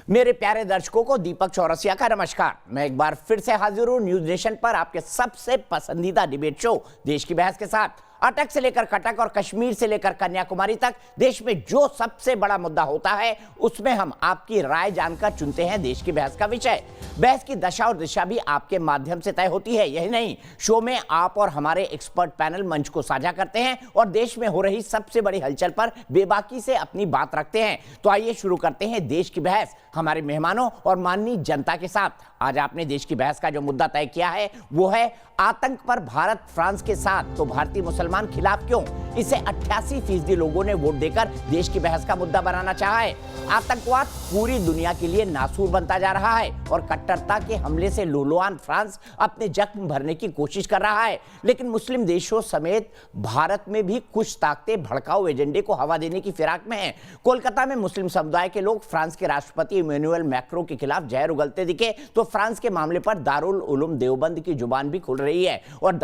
मेरे प्यारे दर्शकों को दीपक चौरसिया का नमस्कार। मैं एक बार फिर से हाजिर हूं न्यूज नेशन पर आपके सबसे पसंदीदा डिबेट शो देश की बहस के साथ। अटक से लेकर कटक और कश्मीर से लेकर कन्याकुमारी तक देश में जो सबसे बड़ा मुद्दा होता है उसमें हम आपकी राय जानकर चुनते हैं देश की बहस का विषय। बहस की दशा और दिशा भी आपके माध्यम से तय होती है। यही नहीं, शो में आप और हमारे एक्सपर्ट पैनल मंच को साझा करते हैं और देश में हो रही सबसे बड़ी हलचल पर बेबाकी से अपनी बात रखते हैं। तो आइए शुरू करते हैं देश की बहस हमारे मेहमानों और माननीय जनता के साथ। आज आपने देश की बहस का जो मुद्दा तय किया है वो है आतंक पर भारत फ्रांस के साथ, तो भारतीय मुसलमान खिलाफ क्यों? इसे 88% लोगों ने वोट देकर देश की बहस का मुद्दा बनाना चाहा है। आतंकवाद पूरी दुनिया के लिए नासूर बनता जा रहा है और कट्टरता के हमले से लुलुआन फ्रांस अपने जख्म भरने की कोशिश कर रहा है। लेकिन मुस्लिम देशों समेत भारत में भी कुछ ताकतें भड़काऊ एजेंडे को हवा देने की फिराक में हैं। कोलकाता में मुस्लिम समुदाय के लोग फ्रांस के राष्ट्रपति इमैनुअल मैक्रों के खिलाफ जहर उगलते दिखे तो फ्रांस के मामले पर दारुल उलूम देवबंद की जुबान भी खुल रही है और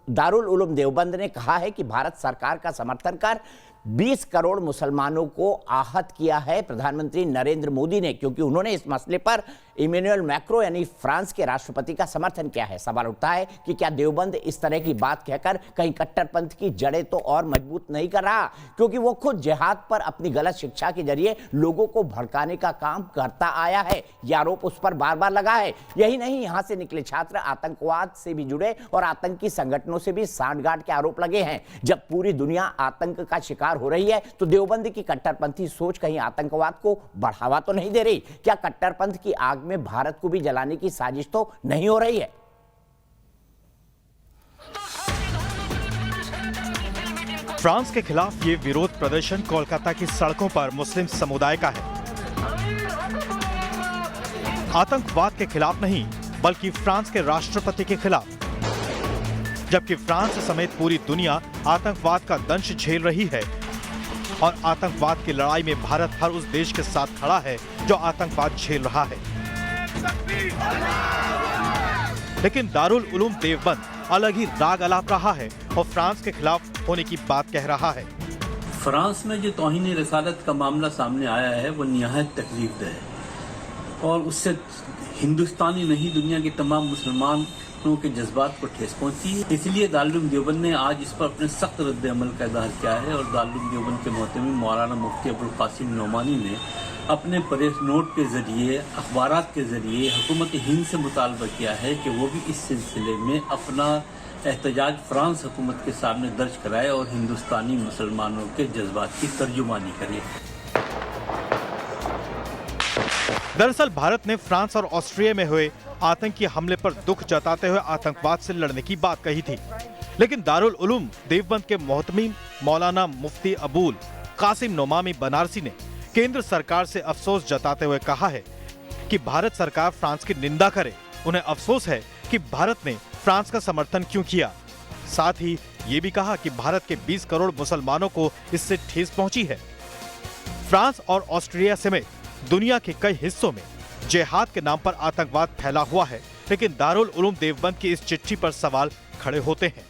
दारुल उलूम देवबंद ने कहा है कि भारत सरकार का समर्थन कर 20 करोड़ मुसलमानों को आहत किया है प्रधानमंत्री नरेंद्र मोदी ने, क्योंकि उन्होंने इस मसले पर इमैनुअल मैक्रो यानी फ्रांस के राष्ट्रपति का समर्थन किया है। सवाल उठता है कि क्या देवबंद इस तरह की बात कहकर कहीं कट्टरपंथ की जड़ें तो और मजबूत नहीं कर रहा, क्योंकि वो खुद जिहाद पर अपनी गलत शिक्षा के जरिए लोगों को भड़काने का काम करता आया है। यह आरोप उस पर बार बार लगा है। यही नहीं, यहां से निकले छात्र आतंकवाद से भी जुड़े और आतंकी संगठनों से भी सांठगांठ के आरोप लगे हैं। जब पूरी दुनिया आतंक का शिकार हो रही है तो देवबंद की कट्टरपंथी सोच कहीं आतंकवाद को बढ़ावा तो नहीं दे रही? क्या कट्टरपंथ की आग में भारत को भी जलाने की साजिश तो नहीं हो रही है? फ्रांस के खिलाफ ये विरोध प्रदर्शन कोलकाता की सड़कों पर मुस्लिम समुदाय का है। आतंकवाद के खिलाफ नहीं बल्कि फ्रांस के राष्ट्रपति के खिलाफ। जबकि फ्रांस समेत पूरी दुनिया आतंकवाद का दंश झेल रही है और आतंकवाद की लड़ाई में भारत हर उस देश के साथ खड़ा है जो आतंकवाद झेल रहा है। लेकिन दारुल उलूम देवबंद अलग ही राग अलाप रहा है और फ्रांस के खिलाफ होने की बात कह रहा है। फ्रांस में जो तौहीन रसालत का मामला सामने आया है वो निहायत तकलीफदेह है और उससे हिंदुस्तानी नहीं दुनिया के तमाम मुसलमानों के जज्बात को ठेस पहुंची है। इसलिए दारुल उलूम देवबंद ने आज इस पर अपने सख्त रद्द अमल का इज़हार किया है और दारुल उलूम देवबंद के मोहतमिम मौलाना मुफ्ती अबुल कासिम नोमानी ने अपने प्रेस नोट के जरिए, अखबारात के जरिए हुकूमत हिंद से मुतालबा किया है कि वो भी इस सिलसिले में अपना एहतजाज फ्रांस हुकूमत के सामने दर्ज कराए और हिंदुस्तानी मुसलमानों के जज्बात की तर्जुमानी करे। दरअसल भारत ने फ्रांस और ऑस्ट्रिया में हुए आतंकी हमले पर दुख जताते हुए आतंकवाद से लड़ने की बात कही थी। लेकिन दारुल उलूम देवबंद के मोहतमीम मौलाना मुफ्ती अबुल कासिम नोमानी बनारसी ने केंद्र सरकार से अफसोस जताते हुए कहा है कि भारत सरकार फ्रांस की निंदा करे। उन्हें अफसोस है कि भारत ने फ्रांस का समर्थन क्यों किया। साथ ही ये भी कहा कि भारत के 20 करोड़ मुसलमानों को इससे ठेस पहुंची है। फ्रांस और ऑस्ट्रिया समेत दुनिया के कई हिस्सों में जिहाद के नाम पर आतंकवाद फैला हुआ है, लेकिन दारुल उलूम देवबंद की इस चिट्ठी पर सवाल खड़े होते हैं।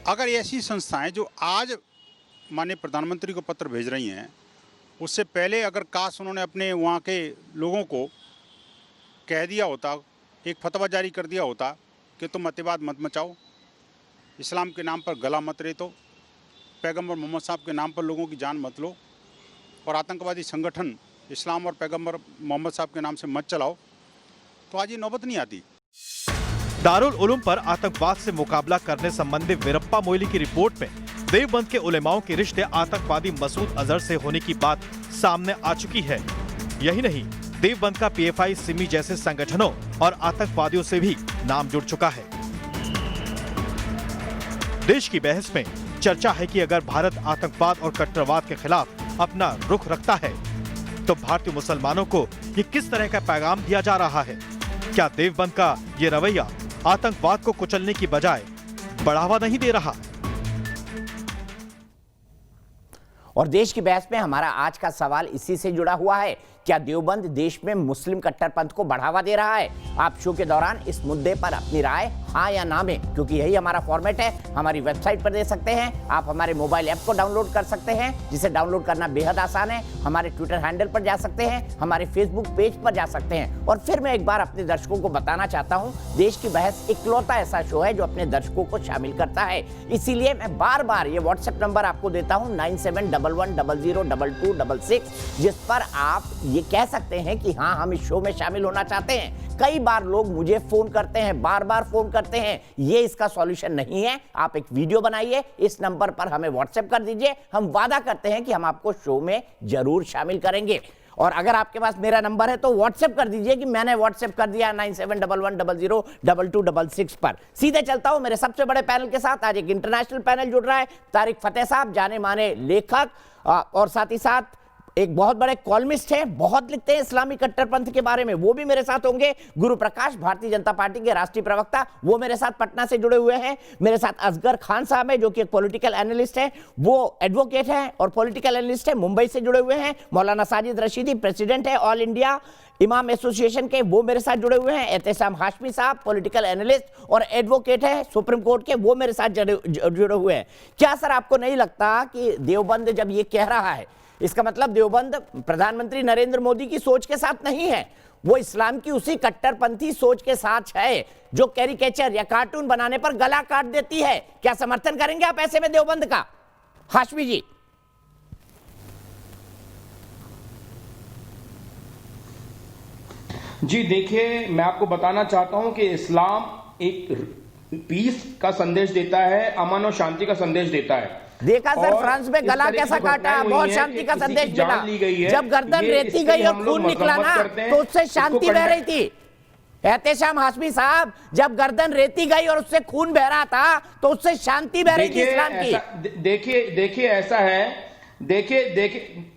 अगर ऐसी संस्थाएं जो आज माननीय प्रधानमंत्री को पत्र भेज रही हैं, उससे पहले अगर काश उन्होंने अपने वहाँ के लोगों को कह दिया होता, एक फतवा जारी कर दिया होता कि तुम अतिवाद मत मचाओ, इस्लाम के नाम पर गला मत रेतो, पैगंबर मोहम्मद साहब के नाम पर लोगों की जान मत लो और आतंकवादी संगठन इस्लाम और पैगंबर मोहम्मद साहब के नाम से मत चलाओ, तो आज ये नौबत नहीं आती। दारुल उलूम पर आतंकवाद से मुकाबला करने संबंधी वीरप्पा मोइली की रिपोर्ट में देवबंद के उलेमाओं के रिश्ते आतंकवादी मसूद अजहर से होने की बात सामने आ चुकी है। यही नहीं, देवबंद का पीएफआई, सिमी जैसे संगठनों और आतंकवादियों से भी नाम जुड़ चुका है। देश की बहस में चर्चा है कि अगर भारत आतंकवाद और कट्टरवाद के खिलाफ अपना रुख रखता है तो भारतीय मुसलमानों को ये किस तरह का पैगाम दिया जा रहा है? क्या देवबंद का ये रवैया आतंकवाद को कुचलने की बजाय बढ़ावा नहीं दे रहा? और देश की बहस में हमारा आज का सवाल इसी से जुड़ा हुआ है। क्या देवबंद देश में मुस्लिम कट्टरपंथ को बढ़ावा दे रहा है? आप शो के दौरान इस मुद्दे पर अपनी राय हाँ या ना में, क्योंकि यही हमारा फॉर्मेट है, हमारी वेबसाइट पर दे सकते हैं। आप हमारे मोबाइल ऐप को डाउनलोड कर सकते हैं, जिसे डाउनलोड करना बेहद आसान है। हमारे ट्विटर हैंडल पर जा सकते हैं, हमारे फेसबुक पेज पर जा सकते हैं। और फिर मैं एक बार अपने दर्शकों को बताना चाहता हूं, देश की बहस इकलौता ऐसा शो है जो अपने दर्शकों को शामिल करता है। इसीलिए मैं बार बार ये व्हाट्सएप नंबर आपको देता हूं 9711002266, जिस पर आप ये कह सकते हैं कि हाँ, हम इस शो में शामिल होना चाहते हैं। कई बार लोग मुझे फोन करते हैं, बार बार फोन करते हैं। ये इसका सॉल्यूशन नहीं है। आप एक वीडियो बनाइए, इस नंबर पर हमें व्हाट्सएप कर दीजिए। हम वादा करते हैं कि हम आपको शो में जरूर शामिल करेंगे। और अगर आपके पास मेरा नंबर है तो व्हाट्सएप कर दीजिए कि मैंने व्हाट्सएप कर दिया 9711002266 पर। सीधे चलता हूं मेरे सबसे बड़े पैनल के साथ। आज एक इंटरनेशनल पैनल जुड़ रहा है। तारिक फतेह साहब, जाने माने लेखक और साथ ही साथ एक बहुत बड़े कॉलमिस्ट हैं, बहुत लिखते हैं इस्लामी कट्टरपंथ के बारे में, वो भी मेरे साथ होंगे। गुरु प्रकाश, भारतीय जनता पार्टी के राष्ट्रीय प्रवक्ता, वो मेरे साथ पटना से जुड़े हुए हैं। मेरे साथ असगर खान साहब है, जो कि एक पॉलिटिकल एनालिस्ट है, वो एडवोकेट है और पॉलिटिकल एनालिस्ट है, मुंबई से जुड़े हुए हैं। मौलाना साजिद रशीदी, प्रेसिडेंट है ऑल इंडिया इमाम एसोसिएशन के, वो मेरे साथ जुड़े हुए हैं। एहतेशाम हाशमी साहब, पॉलिटिकल एनालिस्ट और एडवोकेट है सुप्रीम कोर्ट के, वो मेरे साथ जुड़े हुए हैं। क्या सर आपको नहीं लगता कि देवबंद जब ये कह रहा है, इसका मतलब देवबंद प्रधानमंत्री नरेंद्र मोदी की सोच के साथ नहीं है, वो इस्लाम की उसी कट्टरपंथी सोच के साथ है जो कैरिकेचर या कार्टून बनाने पर गला काट देती है? क्या समर्थन करेंगे आप ऐसे में देवबंद का? हाशमी जी। जी देखिए, मैं आपको बताना चाहता हूं कि इस्लाम एक पीस का संदेश देता है, अमन और शांति का संदेश देता है। देखा सर फ्रांस में गला कैसा काटा, बहुत शांति का संदेश मिला। जब गर्दन रेती गई और खून निकला ना, तो उससे शांति बह रही थी। एहतेशाम हाशमी साहब, जब गर्दन रेती गई और उससे खून बह रहा था, तो उससे शांति बह रही थी इस्लाम की। देखिए ऐसा है, देखिए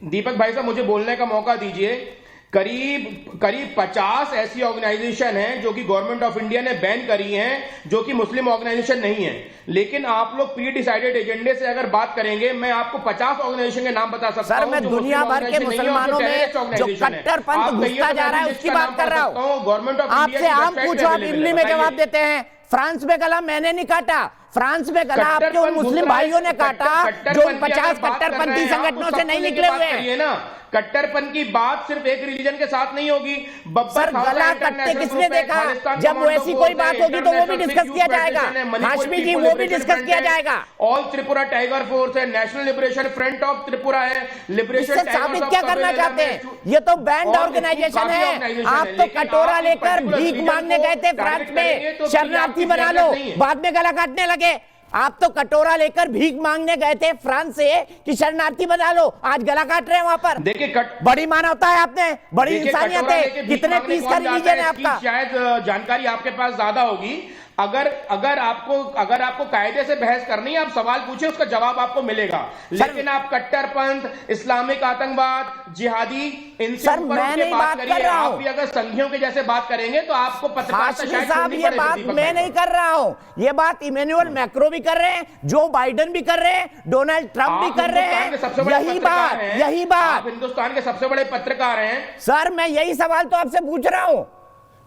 दीपक भाई साहब, मुझे बोलने का मौका दीजिए। करीब 50 ऐसी ऑर्गेनाइजेशन हैं जो कि गवर्नमेंट ऑफ इंडिया ने बैन करी हैं, जो कि मुस्लिम ऑर्गेनाइजेशन नहीं है। लेकिन आप लोग प्री डिसाइडेड एजेंडे से अगर बात करेंगे, मैं आपको 50 ऑर्गेनाइजेशन के नाम बता सकता हूं। सर, मैं दुनिया भर के मुसलमानों में जो कट्टरपंथ घुसता जा रहा है उसकी बात कर रहा हूं। गवर्नमेंट ऑफ आपसे हम पूछो, आप इमली में जवाब देते हैं। फ्रांस में गला मैंने नहीं काटा, फ्रांस में गला आपके उन मुस्लिम भाइयों ने काटा जो 50 कट्टरपंथी संगठनों से नहीं निकले हुए हैं। कट्टरपन की बात सिर्फ एक रिलीजन के साथ नहीं होगी। सर, गला कट्टे किसने देखा? जब वो ऐसी कोई बात होगी तो वो भी डिस्कस किया जाएगा। हाशमी जी, वो भी डिस्कस किया जाएगा। ऑल त्रिपुरा टाइगर फोर्स है, national liberation front of Tripura है, लिबरेशन साबित क्या करना चाहते हैं? ये तो बैंड ऑर्गेनाइजेशन है। आप तो कटोरा लेकर भीख मांगने गए थे फ्रांस में, शरणार्थी बना लो, बाद में गला काटने लगे। आप तो कटोरा लेकर भीख मांगने गए थे फ्रांस से कि शरणार्थी बना लो, आज गला काट रहे हैं वहां पर। देखिए, बड़ी मानवता है आपने, बड़ी इंसानियत है। कितने पीस का रिलीजन है आपका? शायद जानकारी आपके पास ज्यादा होगी। अगर आपको कायदे से बहस करनी है, आप सवाल पूछे, उसका जवाब आपको मिलेगा। लेकिन आप कट्टरपंथ, इस्लामिक आतंकवाद, जिहादी, इनसे ऊपर उठ के बात करिए। आप भी अगर संघियों के जैसे बात करेंगे तो आपको पत्रकारिता शायद छोड़नी ये बात मैं नहीं कर रहा हूं, ये बात इमैनुअल मैक्रो भी कर रहे हैं, जो बाइडेन भी कर रहे हैं, डोनाल्ड ट्रंप भी कर रहे हैं। यही बात हिंदुस्तान के सबसे बड़े पत्रकार हैं। सर, मैं यही सवाल तो आपसे पूछ रहा हूं,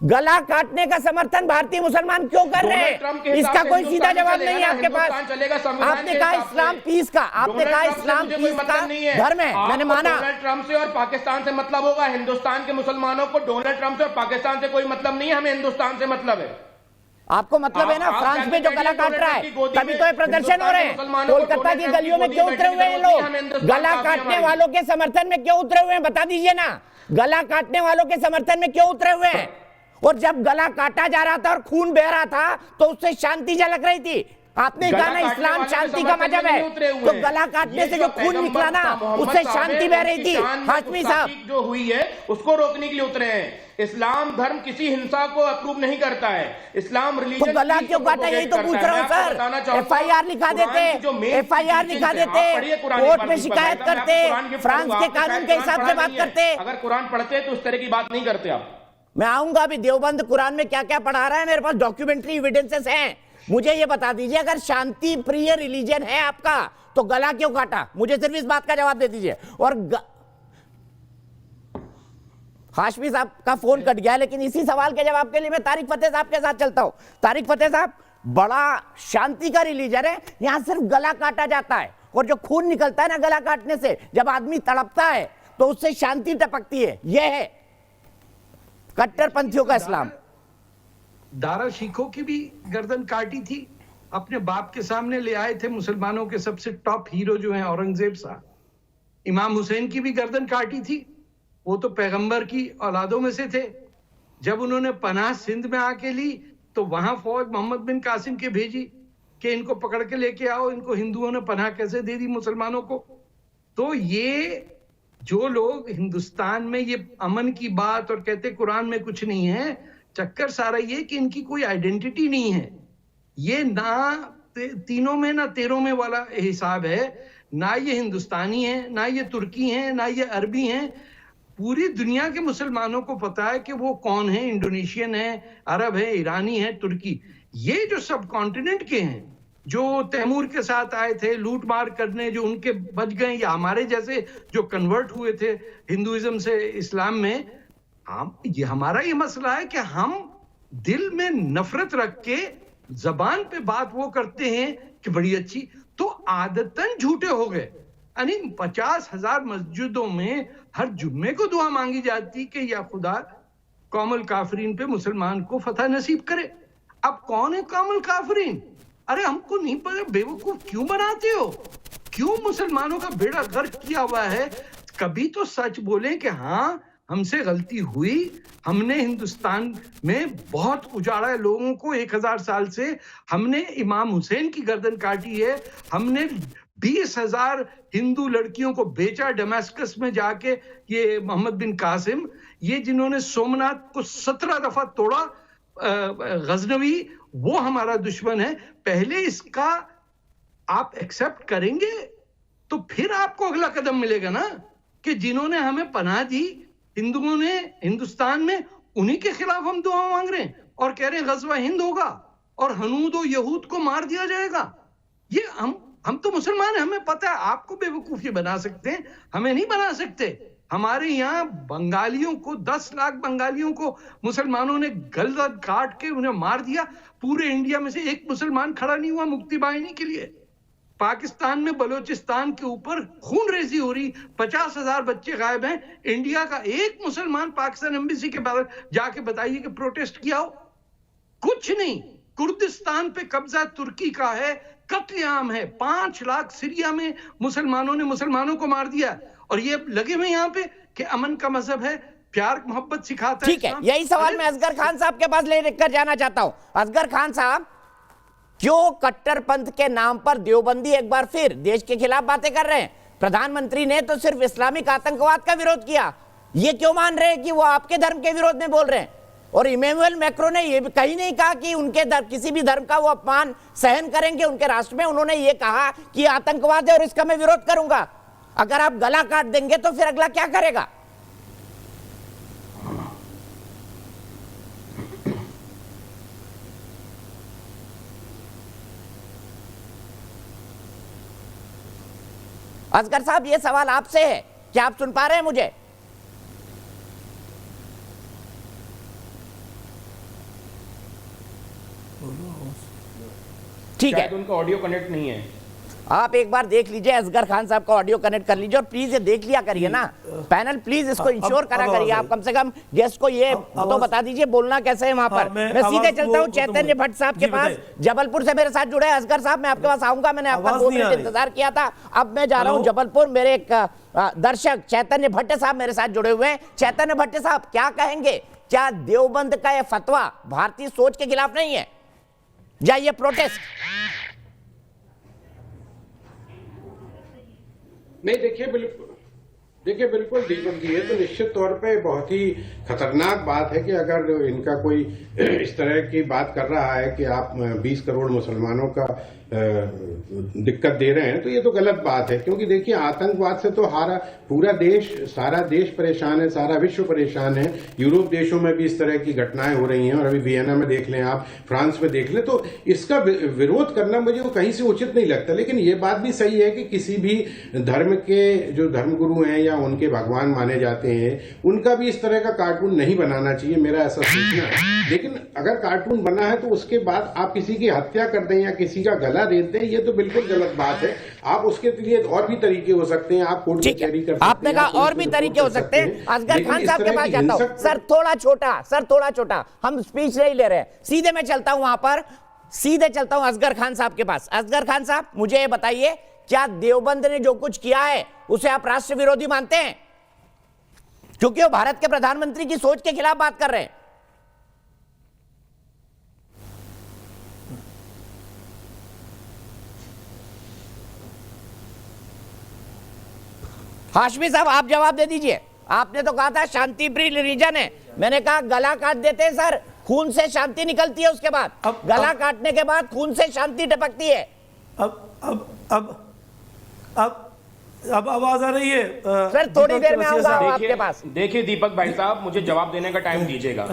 गला काटने का समर्थन भारतीय मुसलमान क्यों कर रहे हैं? इसका कोई सीधा जवाब नहीं है आपके पास। आपने कहा इस्लाम पीस का, आपने कहा इस्लाम पीस का धर्म है, मैंने माना। डोनाल्ड ट्रंप से और पाकिस्तान से मतलब होगा, हिंदुस्तान के मुसलमानों को डोनाल्ड ट्रंप से और पाकिस्तान से कोई मतलब नहीं है, हमें हिंदुस्तान से मतलब है। आपको मतलब है ना फ्रांस में जो गला काट रहा है, तभी तो ये प्रदर्शन हो रहे हैं। कोलकाता की गलियों में क्यों उतरे हुए हैं लोग? गला काटने वालों के समर्थन में क्यों उतरे हुए हैं, बता दीजिए ना। गला काटने वालों के समर्थन में क्यों उतरे हुए हैं? और जब गला काटा जा रहा था और खून बह रहा था तो उससे शांति झलक रही थी। आपने कहा ना इस्लाम शांति का मजहब है, तो गला काटने से जो खून निकला ना, उससे शांति बह रही थी। हाशमी साहब, जो हुई है उसको रोकने के लिए उतरे हैं। इस्लाम धर्म किसी हिंसा को अप्रूव नहीं करता है। इस्लाम रिलीजन, तो गला क्यों काटा, यही तो पूछ रहा हूँ सर। FIR लिखा देते, FIR लिखा देते, कोर्ट में शिकायत करते, फ्रांस के कानून के हिसाब से बात करते। अगर कुरान पढ़ते तो उस तरह की बात नहीं करते आप। मैं आऊंगा अभी देवबंद कुरान में क्या क्या पढ़ा रहा है, मेरे पास डॉक्यूमेंट्री एविडेंसेस हैं। मुझे ये बता दीजिए, अगर शांति प्रिय रिलीजन है आपका तो गला क्यों काटा? मुझे सिर्फ इस बात का जवाब दे दीजिए। और हाशमी साहब का फोन कट गया, लेकिन इसी सवाल के जवाब के लिए मैं तारिक फतेह साहब के साथ चलता हूं। तारिक फतेह साहब, बड़ा शांति का रिलीजन है, यहां सिर्फ गला काटा जाता है, और जो खून निकलता है ना गला काटने से, जब आदमी तड़पता है तो उससे शांति टपकती है। यह है कट्टरपंथियों का इस्लाम। दारा शिखों की भी गर्दन काटी थी, अपने बाप के सामने ले आए थे मुसलमानों के सबसे टॉप हीरो जो हैं औरंगजेब साहब। इमाम हुसैन की भी गर्दन काटी थी, वो तो पैगंबर की औलादों में से थे। जब उन्होंने पनाह सिंध में आके ली तो वहां फौज मोहम्मद बिन कासिम के भेजी कि इनको पकड़ के लेके आओ, इनको हिंदुओं ने पनाह कैसे दे दी मुसलमानों को। तो ये जो लोग हिंदुस्तान में ये अमन की बात और कहते कुरान में कुछ नहीं है, चक्कर सारा ये कि इनकी कोई आइडेंटिटी नहीं है। ये ना तीनों में ना तेरों में वाला हिसाब है, ना ये हिंदुस्तानी है, ना ये तुर्की हैं, ना ये अरबी हैं। पूरी दुनिया के मुसलमानों को पता है कि वो कौन है, इंडोनेशियन है, अरब है, ईरानी है, तुर्की। ये जो सब कॉन्टिनेंट के हैं, जो तैमूर के साथ आए थे लूट मार करने, जो उनके बच गए, या हमारे जैसे जो कन्वर्ट हुए थे हिंदुइज्म से इस्लाम में, ये हमारा ये मसला है कि हम दिल में नफरत रख के जबान पे बात वो करते हैं कि बड़ी अच्छी, तो आदतन झूठे हो गए। यानी 50,000 मस्जिदों में हर जुम्मे को दुआ मांगी जाती कि या खुदा कौमुल काफरीन पे मुसलमान को फतह नसीब करे। अब कौन है कौमुल काफरीन? अरे हमको नहीं पता, बेवकूफ क्यों बनाते हो? क्यों मुसलमानों का बेड़ा गर्क किया हुआ है? कभी तो सच बोलें कि हाँ हमसे गलती हुई, हमने हिंदुस्तान में बहुत उजाड़ा है लोगों को, 1000 साल से हमने इमाम हुसैन की गर्दन काटी है, हमने 20,000 हिंदू लड़कियों को बेचा डमास्कस में जाके, ये मोहम्मद बिन कासिम, ये जिन्होंने सोमनाथ को 17 दफा तोड़ा, गजनवी, वो हमारा दुश्मन है। पहले इसका आप एक्सेप्ट करेंगे तो फिर आपको अगला कदम मिलेगा ना, कि जिन्होंने हमें पनाह दी हिंदुओं ने हिंदुस्तान में, उन्हीं के खिलाफ हम दुआ मांग रहे हैं और कह रहे हैं गजवा हिंद होगा और हनूद और यहूद को मार दिया जाएगा। ये हम तो मुसलमान हैं, हमें पता है। आपको बेवकूफ ये बना सकते हैं, हमें नहीं बना सकते। हमारे यहाँ बंगालियों को, 10 लाख बंगालियों को मुसलमानों ने गर्दन काट के उन्हें मार दिया। पूरे इंडिया में से एक मुसलमान खड़ा नहीं हुआ मुक्ति बाहिनी के लिए। पाकिस्तान में बलोचिस्तान के ऊपर खून रेजी हो रही, 50,000 बच्चे गायब हैं। इंडिया का एक मुसलमान पाकिस्तान एम्बेसी के बाहर जाके बताइए कि प्रोटेस्ट किया हो? कुछ नहीं। कुर्दिस्तान पे कब्जा तुर्की का है, कत्लेआम है। 5 लाख सीरिया में मुसलमानों ने मुसलमानों को मार दिया, और ये लगे हुए यहाँ पे कि अमन का मजहब है, प्यार मोहब्बत सिखाता है। ठीक है, यही सवाल मैं असगर खान साहब के पास लेकर जाना चाहता हूं। असगर खान साहब, क्यों कट्टरपंथ के नाम पर देवबंदी एक बार फिर देश के खिलाफ बातें कर रहे हैं? प्रधानमंत्री ने तो सिर्फ इस्लामिक आतंकवाद का विरोध किया, ये क्यों मान रहे हैं कि वो आपके धर्म के विरोध में बोल रहे हैं? और इमैनुअल मैक्रो ने यह कहीं नहीं कहा कि उनके किसी भी धर्म का वो अपमान सहन करेंगे उनके राष्ट्र में। उन्होंने ये कहा कि आतंकवाद है और इसका मैं विरोध करूंगा। अगर आप गला काट देंगे तो फिर अगला क्या करेगा? असगर साहब, ये सवाल आपसे है, क्या आप सुन पा रहे हैं मुझे? ठीक है, उनका ऑडियो कनेक्ट नहीं है। आप एक बार देख लीजिए, असगर खान साहब का ऑडियो कनेक्ट कर लीजिए, और प्लीज ये देख लिया करिए ना पैनल, प्लीज इसको इंश्योर करा करिए। आप कम से कम गेस्ट को ये तो बता दीजिए बोलना कैसे है वहां पर। मैं सीधे चलता हूं चैतन्य भट्ट साहब के पास, जबलपुर से मेरे साथ जुड़े हैं। असगर साहब, मैं आपके पास आऊंगा, मैंने आपका 2 मिनट इंतजार किया था। अब मैं जा रहा हूं जबलपुर। मेरे एक दर्शक चैतन्य भट्ट साहब मेरे साथ जुड़े हुए हैं। चैतन्य भट्ट साहब, क्या कहेंगे? क्या देवबंद का यह फतवा भारतीय सोच के खिलाफ नहीं है, या ये प्रोटेस्ट? नहीं, देखिए बिल्कुल दीपक जी, है तो निश्चित तौर पे बहुत ही खतरनाक बात है कि अगर इनका कोई इस तरह की बात कर रहा है कि आप 20 करोड़ मुसलमानों का दिक्कत दे रहे हैं, तो ये तो गलत बात है। क्योंकि देखिए, आतंकवाद से तो पूरा देश, सारा देश परेशान है, सारा विश्व परेशान है। यूरोप देशों में भी इस तरह की घटनाएं हो रही हैं, और अभी वियना में देख लें आप, फ्रांस में देख लें, तो इसका विरोध करना मुझे वो कहीं से उचित नहीं लगता। लेकिन ये बात भी सही है कि किसी भी धर्म के जो धर्मगुरु हैं या उनके भगवान माने जाते हैं, उनका भी इस तरह का कार्टून नहीं बनाना चाहिए, मेरा ऐसा सोचना है। लेकिन अगर कार्टून बना है तो उसके बाद आप किसी की हत्या कर दें या किसी का गला रेत दें, ये तो बिल्कुल गलत बात है। आप उसके लिए और भी तरीके हो सकते हैं, आप कोर्ट कचहरी कर सकते हैं। आपने कहा और भी तरीके हो सकते हैं। असगर खान साहब के पास जाता हूं। सर थोड़ा छोटा, हम स्पीच नहीं ले रहे हैं, सीधे मैं चलता हूं वहां पर, सीधे चलता हूं असगर खान साहब के पास। असगर खान साहब, मुझे ये बताइए, क्या देवबंद ने जो कुछ किया है उसे आप राष्ट्र विरोधी मानते हैं? क्योंकि वो भारत के प्रधानमंत्री की सोच के खिलाफ बात कर रहे हैं। हाशमी साहब, आप जवाब दे दीजिए। आपने तो कहा था शांति प्रिय रिलीजन है, मैंने कहा गला काट देते हैं सर, खून से शांति निकलती है, उसके बाद गला काटने के बाद खून से शांति टपकती है। अब आवाज आ रही है सर, थोड़ी देर में आऊंगा आपके पास। देखिए दीपक भाई साहब, मुझे जवाब देने का टाइम दीजिएगा।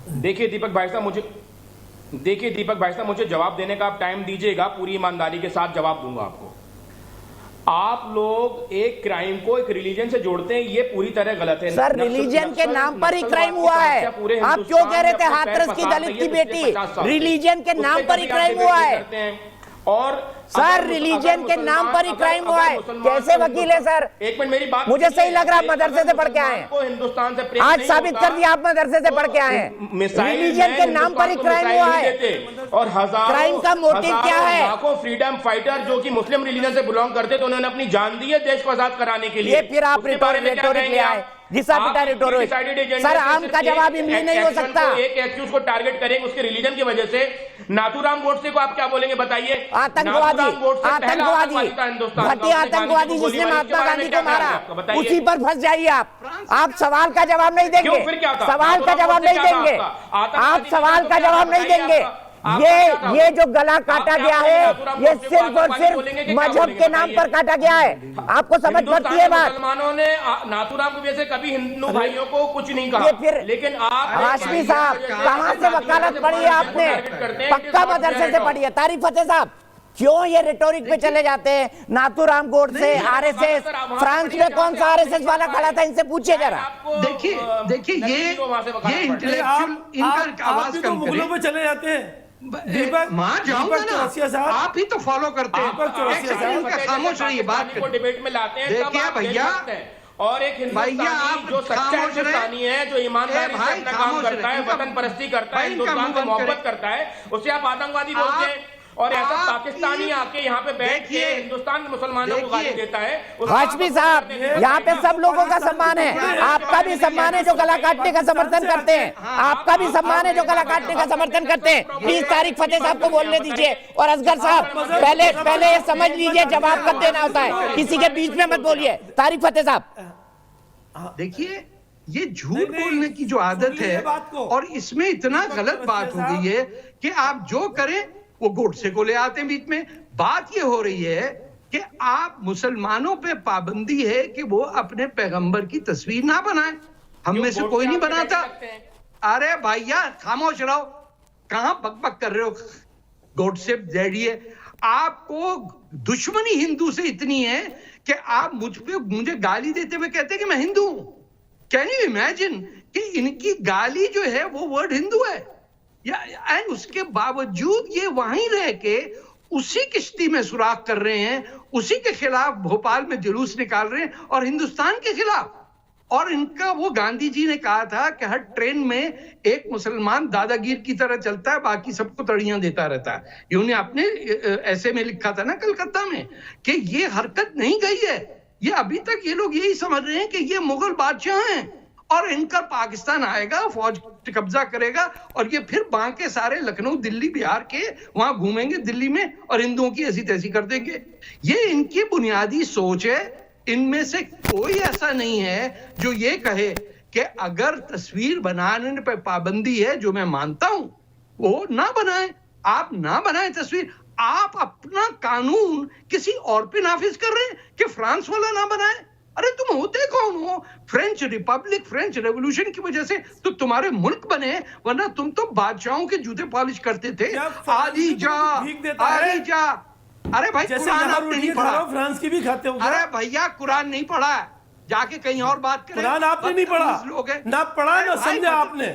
देखिए दीपक भाई साहब, मुझे जवाब देने का आप टाइम दीजिएगा, पूरी ईमानदारी के साथ जवाब दूंगा आपको। आप लोग एक क्राइम को एक रिलीजन से जोड़ते हैं, ये पूरी तरह गलत है। सर, रिलीजन के नाम पर ही क्राइम हुआ है। आप क्यों कह रहे थे हाथरस की दलित की बेटी? रिलीजन के नाम पर ही क्राइम हुआ है। और सर, रिलीजन के नाम पर ही क्राइम हुआ है। कैसे वकील है सर? एक मिनट, मेरी बात, मुझे सही लग रहा है, मदरसे से पढ़ के आए हैं। हिंदुस्तान से आज साबित कर दिया आप मदरसे से पढ़ के आए हैं। रिलीजन के नाम पर ही क्राइम हुआ है। और हजारों क्राइम का मोटिव क्या है? लाखों फ्रीडम फाइटर जो कि मुस्लिम रिलीजन से बिलोंग करते थे, उन्होंने अपनी जान दी है देश को आजाद कराने के लिए। ये फिर आप रिटोरिक ले आए, सर, आम का जवाब इमली नहीं हो सकता। एक एक्यूज को टारगेट करेंगे उसके रिलीजन की वजह से। नाथूराम गोडसे को आप क्या बोलेंगे बताइए? आतंकवादी, घटिया आतंकवादी जिसने महात्मा गांधी को मारा, उसी पर फंस जाइए आप सवाल का जवाब नहीं देंगे। सवाल का जवाब नहीं देंगे आप, सवाल का जवाब नहीं देंगे। ये जो गला काटा गया है, ये सिर्फ और सिर्फ मजहब के नाम पर काटा गया है। आपको समझ पड़ती है बात? मुसलमानों ने नाथूराम को वैसे कभी हिंदू भाइयों को कुछ नहीं कहा। ये फिर लेकिन आप, हाशमी साहब, कहां से वकालत पढ़ी है आपने? पक्का मदरसे से पढ़ी है। तारिक फतेह साहब, क्यों ये रिटोरिक पे चले जाते हैं? नाथूराम गोडसे, आरएसएस, फ्रांस में कौन सा आरएसएस वाला खड़ा था, इनसे पूछिए जरा। देखिए ये इंटेलेक्चुअल इनका आवाज कम मुगलों पे चले जाते हैं। वहां जाऊंगा ना, आप ही तो फॉलो करते हैं। खामोश रहिए, बात को डिबेट में लाते हैं। देखिए भैया, और एक हिंदुस्तानी जो सच्चा हिंदुस्तानी है, जो ईमानदारी से अपना काम करता है, वतन परस्ती करता है, हिंदुस्तान से मोहब्बत करता है, उसे आप आतंकवादी बोलते हैं। और ऐसा पाकिस्तानी आके यहाँ पे बैठ के हिंदुस्तान के मुसलमानों को गाली देता है। हाशमी साहब, यहाँ पे सब लोगों का सम्मान है। आपका भी सम्मान है जो गला काटने का समर्थन करते हैं। आपका भी सम्मान है जो गला काटने का समर्थन करते हैं। प्लीज तारिक फतेह साहब को बोलने दीजिए। और असगर साहब, पहले ये समझ लीजिए, जवाब कब देना होता है, किसी के बीच में मत बोलिए। तारिक फतेह साहब, देखिए, ये झूठ बोलने की जो आदत है, और इसमें इतना गलत बात हो गई है कि आप जो करें वो गोडसे को ले आते हैं बीच में। बात ये हो रही है कि आप मुसलमानों पे पाबंदी है कि वो अपने पैगंबर की तस्वीर ना बनाए। हम में से कोई नहीं बनाता। अरे भैया खामोश रहो, कहां बकबक कर रहे हो? गोडसे जैडिए, आपको दुश्मनी हिंदू से इतनी है कि आप मुझे गाली देते हुए कहते हैं कि मैं हिंदू हूं। कैन यू इमेजिन कि इनकी गाली जो है वो वर्ड हिंदू है, या उसके बावजूद ये वहीं रह के उसी किश्ती में सुराख कर रहे हैं, उसी के खिलाफ भोपाल में जुलूस निकाल रहे हैं, और हिंदुस्तान के खिलाफ। और इनका, वो गांधी जी ने कहा था कि हर ट्रेन में एक मुसलमान दादागीर की तरह चलता है, बाकी सबको तड़ियां देता रहता है। इन्होंने अपने ऐसे में लिखा था ना कलकत्ता में कि ये हरकत नहीं गई है। ये अभी तक ये लोग यही समझ रहे हैं कि ये मुगल बादशाह हैं, और इनका पाकिस्तान आएगा, फौज कब्जा करेगा, और ये फिर बांके सारे लखनऊ, दिल्ली, बिहार के वहां घूमेंगे दिल्ली में, और हिंदुओं की ऐसी तैसी कर देंगे। ये इनकी बुनियादी सोच है। इनमें से कोई ऐसा नहीं है जो ये कहे कि अगर तस्वीर बनाने पर पाबंदी है, जो मैं मानता हूं, वो ना बनाए। आप ना बनाए तस्वीर। आप अपना कानून किसी और पे नाफिज कर रहे हैं कि फ्रांस वाला ना बनाए। अरे तुम होते कौन हो? फ्रेंच रिपब्लिक, फ्रेंच रेवोल्यूशन की वजह से तो तुम्हारे मुल्क बने, वरना तुम तो बादशाहों के जूते पॉलिश करते थे। आली जा, आली जा। अरे भाई कुरान आपने नहीं पढ़ा, फ्रांस की भी खाते हो। अरे भैया कुरान नहीं पढ़ा, जाके कहीं और बात करें। कुरान आपने नहीं पढ़ा, ना पढ़ा ना समझा आपने,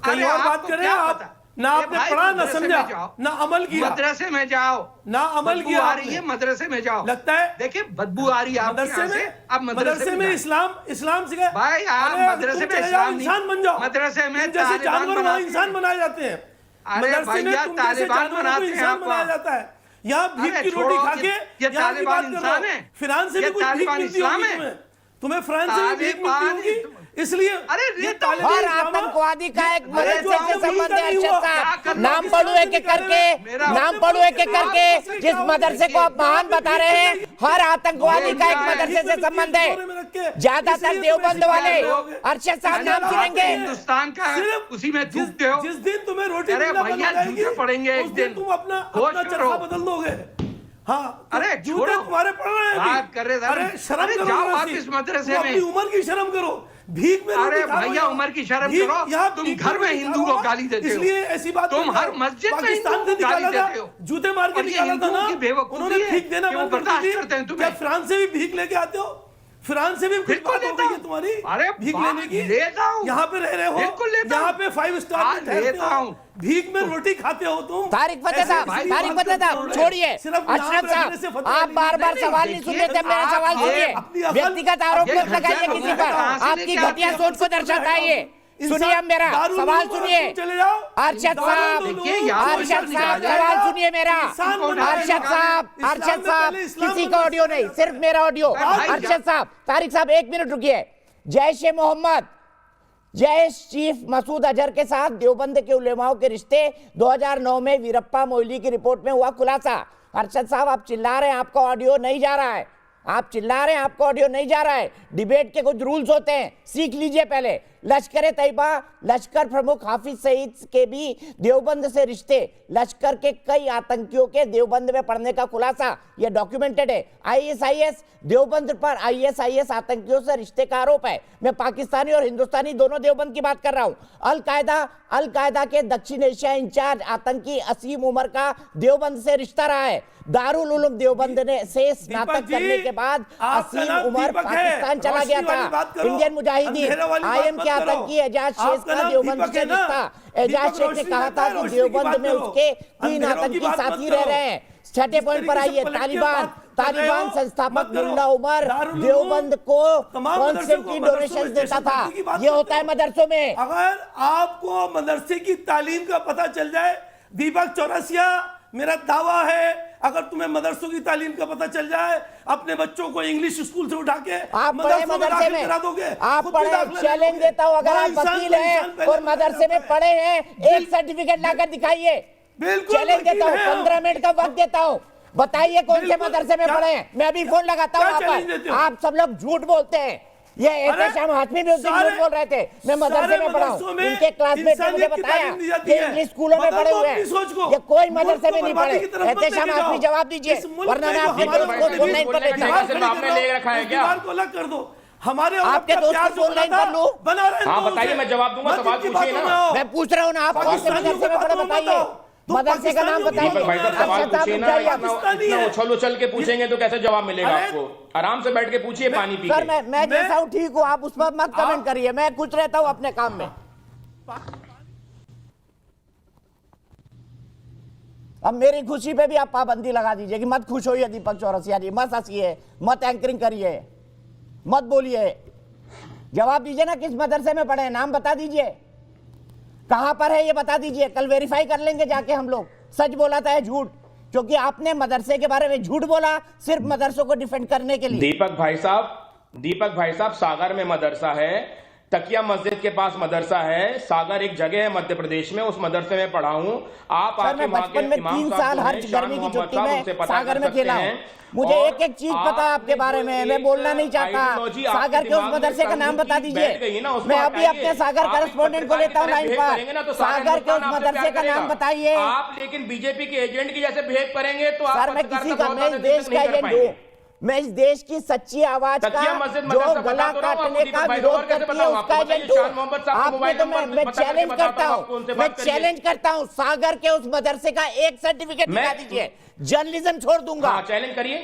कहीं और बात करें आप। ना आपने पढ़ा ना समझा ना अमल किया। मदरसे में जाओ, ना अमल किया। आ रही है मदरसे में जाओ, लगता है देखिए बदबू आ रही है मदरसे में। अब मदरसे में इस्लाम सिखाया भाई, आप मदरसे में इंसान बन जाओ। मदरसे में जैसे जानवर वहां इंसान बनाए जाते हैं, मदरसे में तुम जैसे जानवरों को इंसान बनाया जाता है। यहाँ भीख की रोटी खा के यहाँ की बात कर रहा हूँ। फ्रांस से भी कुछ भीख मिलती होगी तुम्हें, फ्रांस से भी भीख मिलती होगी, इसलिए और आतंकवादी का एक मदरसे से संबंध है। अर्शद साहब, नाम पढ़ो एक एक करके, नाम पढ़ो एक एक करके। जिस मदरसे को आप महान बता रहे हैं, हर आतंकवादी का एक मदरसे से संबंध है, ज्यादातर देवबंद वाले। अर्शद साहब नाम सुनेंगे? हिंदुस्तान का है, उसी में थूकते हो। जिस दिन तुम्हें रोटी भैया पड़ेंगे एक दिन, तुम अपना चरखा बदल दोगे। हाँ, अरे जूते तुम्हारे पड़ रहे हैं, बात कर रहे थे। अरे शर्म करो, जाओ वापस मदरसे में, अपनी उम्र की शर्म करो। भीख में अरे भैया उम्र की शर्म करो, तुम घर में हिंदू को गाली देते हो, इसलिए ऐसी बात तुम हर मस्जिद में पाकिस्तान से निकाला था, जूते मार के निकाला था ना, उन्होंने भीख देना बंद कर दी। क्या फ्रांस से भी भीख लेके आते हो? फ्रांस से भी बात हो गई है तुम्हारी? अरे भीख लेने की, लेता हूँ, यहाँ पे रह रहे हो, यहाँ पे 5 स्टार में ठहरते हो, भीख में रोटी खाते हो तुम। तारिक फतेह साहब छोड़िए। अशरफ साहब, आप बार बार सवाल नहीं सुनते थे, मेरा सवाल सुनिए। व्यक्तिगत आरोप मत लगाइए किसी पर, आपकी घटिया सोच को दर्शाता है ये। सुनिए अब मेरा सवाल सुनिए। अर्शद साहब, अर्शद साहब सवाल सुनिए मेरा। अर्शद साहब किसी का ऑडियो नहीं, सिर्फ मेरा ऑडियो। अर्शद साहब, तारिक साहब 1 मिनट रुकिए। जैश ए मोहम्मद, जैश चीफ मसूद अजहर के साथ देवबंद के उलेमाओं के रिश्ते 2009 में वीरप्पा मोइली की रिपोर्ट में हुआ खुलासा। अर्शद साहब आप चिल्ला रहे हैं, आपका ऑडियो नहीं जा रहा है, आप चिल्ला रहे हैं, आपका ऑडियो नहीं जा रहा है। डिबेट के कुछ रूल्स होते हैं, सीख लीजिए पहले। लश्कर तैयबा, लश्कर प्रमुख हाफिज सईद के भी देवबंद से रिश्ते, लश्कर के कई आतंकियों के देवबंद में पढ़ने का खुलासा, यह डॉक्यूमेंटेड है। ISIS देवबंद पर ISIS आतंकियों से रिश्ते का आरोप है। मैं पाकिस्तानी और हिंदुस्तानी दोनों देवबंद की बात कर रहा हूं। अल कायदा के दक्षिण एशिया इंचार्ज आतंकी असीम उमर का देवबंद से रिश्ता रहा है। दारुल उलूम देवबंद ने से स्नातक करने के बाद असीम उमर पाकिस्तान चला गया था। इंडियन मुजाहिदीन IM के आतंकी एजाज शेख का देवबंद से रिश्ता। एजाज शेख ने कहा था कि देवबंद में उसके 3 आतंकी साथी रह रहे हैं। 6ठे पॉइंट पर आइए। तालिबान संस्थापक मुल्ला उमर देवबंद को कॉन्सेंट की डोनेशन देता था। ये होता है मदरसों में। अगर आपको मदरसे की तालीम का पता चल जाए, दीपक चौरसिया, मेरा दावा है, अगर तुम्हें मदरसों की तालीम का पता चल जाए, अपने बच्चों को इंग्लिश स्कूल से उठा के आप पढ़े मदरसे में, आप पढ़े, चैलेंज देता हूं, अगर आप वकील हैं और मदरसे में पढ़े हैं, एक सर्टिफिकेट लाकर दिखाइए। चैलेंज देता हूं, 15 मिनट का वक्त देता हूं, बताइए कौन से मदरसे में पढ़े हैं। मैं अभी फोन लगाता हूं आप, आप सब लोग झूठ बोलते हैं। ये एहतशाम हाशमी भी उस दिन झूठ बोल रहे थे, मैं मदरसे में पढ़ा हूं, उनके क्लासमेट ने मुझे बताया कि इंग्लिश स्कूलों में पढ़े हुए हैं। ये कोई मदरसे में नहीं पढ़े। एहतशाम हाशमी जवाब दीजिए, वरना मैं आपके दोस्त को फोन लाइन पर लेता हूं। आपने ले रखा है क्या? को अलग कर दो, हमारे आपके दोस्त को फोन लाइन पर लूं? हाँ बताइए, मैं जवाब दूंगा, सवाल पूछिए ना। मैं पूछ रहा हूँ ना, आप कौन से मदरसे में पढ़े बताइए, मदरसे का नाम बताइए। दीपक भाई साहब सवाल पूछिए ना, इतना उछल उछल के पूछेंगे तो कैसे जवाब मिलेगा आपको? आराम से बैठ के पूछिए, पानी पी के। सर मैं जैसा हूँ ठीक हूँ, आप उस पर मत कमेंट करिए, मैं कुछ रहता हूँ अपने काम में। अब मेरी खुशी पे भी आप पाबंदी लगा दीजिए कि मत खुश होइए दीपक चौरसिया जी, मत हंसिए, मत एंकरिंग करिए, मत बोलिए। जवाब दीजिए ना, किस मदरसे में पढ़े हैं, नाम बता दीजिए, कहां पर है ये बता दीजिए। कल वेरीफाई कर लेंगे जाके हम लोग, सच बोला था झूठ, क्योंकि आपने मदरसे के बारे में झूठ बोला सिर्फ मदरसों को डिफेंड करने के लिए। दीपक भाई साहब सागर में मदरसा है, तकिया मस्जिद के पास मदरसा है, सागर एक जगह है मध्य प्रदेश में, उस मदरसे में पढ़ा हूँ। आप आके वहाँ के इमाम 3 साल हर गर्मी की छुट्टी में सागर में खेला हूँ, मुझे एक एक चीज पता है आपके बारे में, मैं बोलना नहीं चाहता। सागर के उस मदरसे का नाम बता दीजिए, मैं अभी अपने सागर करेस्पॉन्डेंट को लेता हूँ लाइन पर। सागर के उस मदरसे का नाम बताइए आप। लेकिन बीजेपी के एजेंट की जैसे बिहेव करेंगे तो सर, मैं किसी का, मैं इस देश का एजेंट हूँ, मैं इस देश की सच्ची आवाज का जो गला काटने का विरोध करती है उसका एजेंट हूँ। आपने तो मैं चैलेंज करता हूँ, मैं चैलेंज करता हूँ, सागर के उस मदरसे का एक सर्टिफिकेट दिखा दीजिए, जर्नलिज्म छोड़ दूंगा। चैलेंज करिए,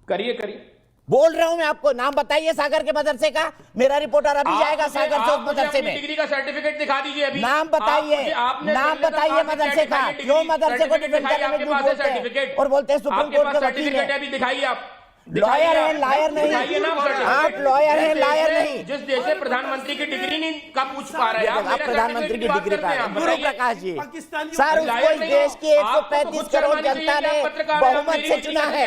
करिए, करिए। बोल रहा हूं मैं आपको, नाम बताइए सागर के मदरसे का, मेरा रिपोर्टर अभी जाएगा सागर से उस मदरसे में। डिग्री का सर्टिफिकेट दिखा दीजिए अभी। नाम बताइए, नाम बताइए मदरसे का, क्यों मदरसे को डिफेंड करने में बोलते हैं और बोलते हैं सुप्रीम कोर्ट के वकील हैं। अभी दिखाइए आप। लॉयर है, लायर नहीं, आप लॉयर हैं, लायर नहीं। जिस देश से प्रधानमंत्री की डिग्री नहीं का पूछ पा रहे हैं आप प्रधानमंत्री की डिग्री पा रहे हैं। गुरु प्रकाश जी, सर उसको इस देश की 135 करोड़ जनता ने बहुमत से चुना है।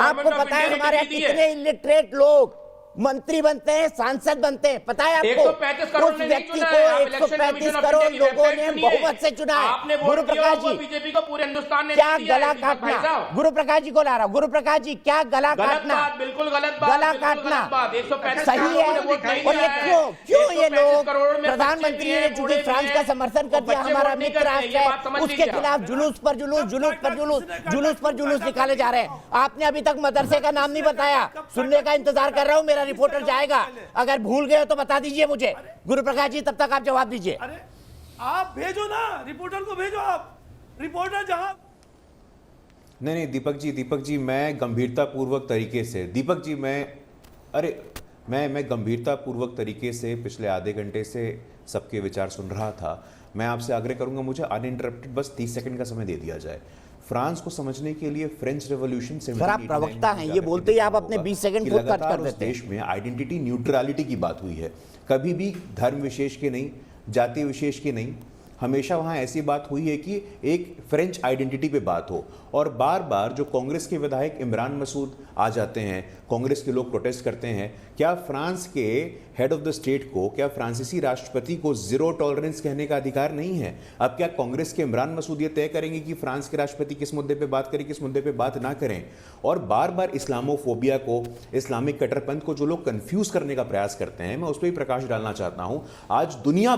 आपको पता है हमारे यहाँ कितने इलिटरेट लोग मंत्री बनते हैं, सांसद बनते हैं, पता है आपको? 135 करोड़ उस व्यक्ति को 135 करोड़ लोगों ने बहुमत से चुना है। गुरु प्रकाश जी, बीजेपी को पूरे हिंदुस्तान ने क्या गला काटना, गुरु प्रकाश जी को ला रहा हूं, गुरु प्रकाश जी क्या गला काटना, बिल्कुल गलत बात, गला काटना सही है। और ये क्यों ये लोग, प्रधानमंत्री ने चूंकि फ्रांस का समर्थन कर दिया, हमारा मित्र राष्ट्र है, उसके खिलाफ जुलूस पर जुलूस, जुलूस पर जुलूस, जुलूस पर जुलूस निकाले जा रहे हैं। आपने अभी तक मदरसे का नाम नहीं बताया, सुनने का इंतजार कर रहा हूं, मेरा रिपोर्टर जाएगा, अगर भूल गए तो बता दीजिए मुझे। गुरु प्रकाश जी तब तक आप जवाब दीजिए। अरे आप भेजो ना, रिपोर्टर को भेजो, आप रिपोर्टर जहां। नहीं दीपक जी मैं गंभीरता पूर्वक तरीके से, दीपक जी मैं गंभीरता पूर्वक तरीके से पिछले आधे घंटे से सबके विचार सुन रहा था। मैं आपसे आग्रह करूंगा मुझे अनइंटरप्टेड बस 30 सेकंड का समय दे दिया जाए। फ्रांस को समझने के लिए फ्रेंच रेवोल्यूशन से आप प्रवक्ता हैं, ये बोलते ही आप अपने 20 सेकंड को कट कर देते हैं। देश में आइडेंटिटी न्यूट्रलिटी की बात हुई है, कभी भी धर्म विशेष के नहीं, जाति विशेष के नहीं, हमेशा वहाँ ऐसी बात हुई है कि एक फ्रेंच आइडेंटिटी पे बात हो। और बार बार जो कांग्रेस के विधायक इमरान मसूद आ जाते हैं, कांग्रेस के लोग प्रोटेस्ट करते हैं, क्या फ्रांस के हेड ऑफ द स्टेट को, क्या फ्रांसीसी राष्ट्रपति को जीरो टॉलरेंस कहने का अधिकार नहीं है? अब क्या कांग्रेस के इमरान मसूद ये तय करेंगे कि फ्रांस के राष्ट्रपति किस मुद्दे पे बात करें, किस मुद्दे पे बात ना करें? और बार बार इस्लामोफोबिया को, इस्लामिक कट्टरपंथ को जो लोग कंफ्यूज करने का प्रयास करते हैं, मैं उस पर भी प्रकाश डालना चाहता हूं। आज दुनिया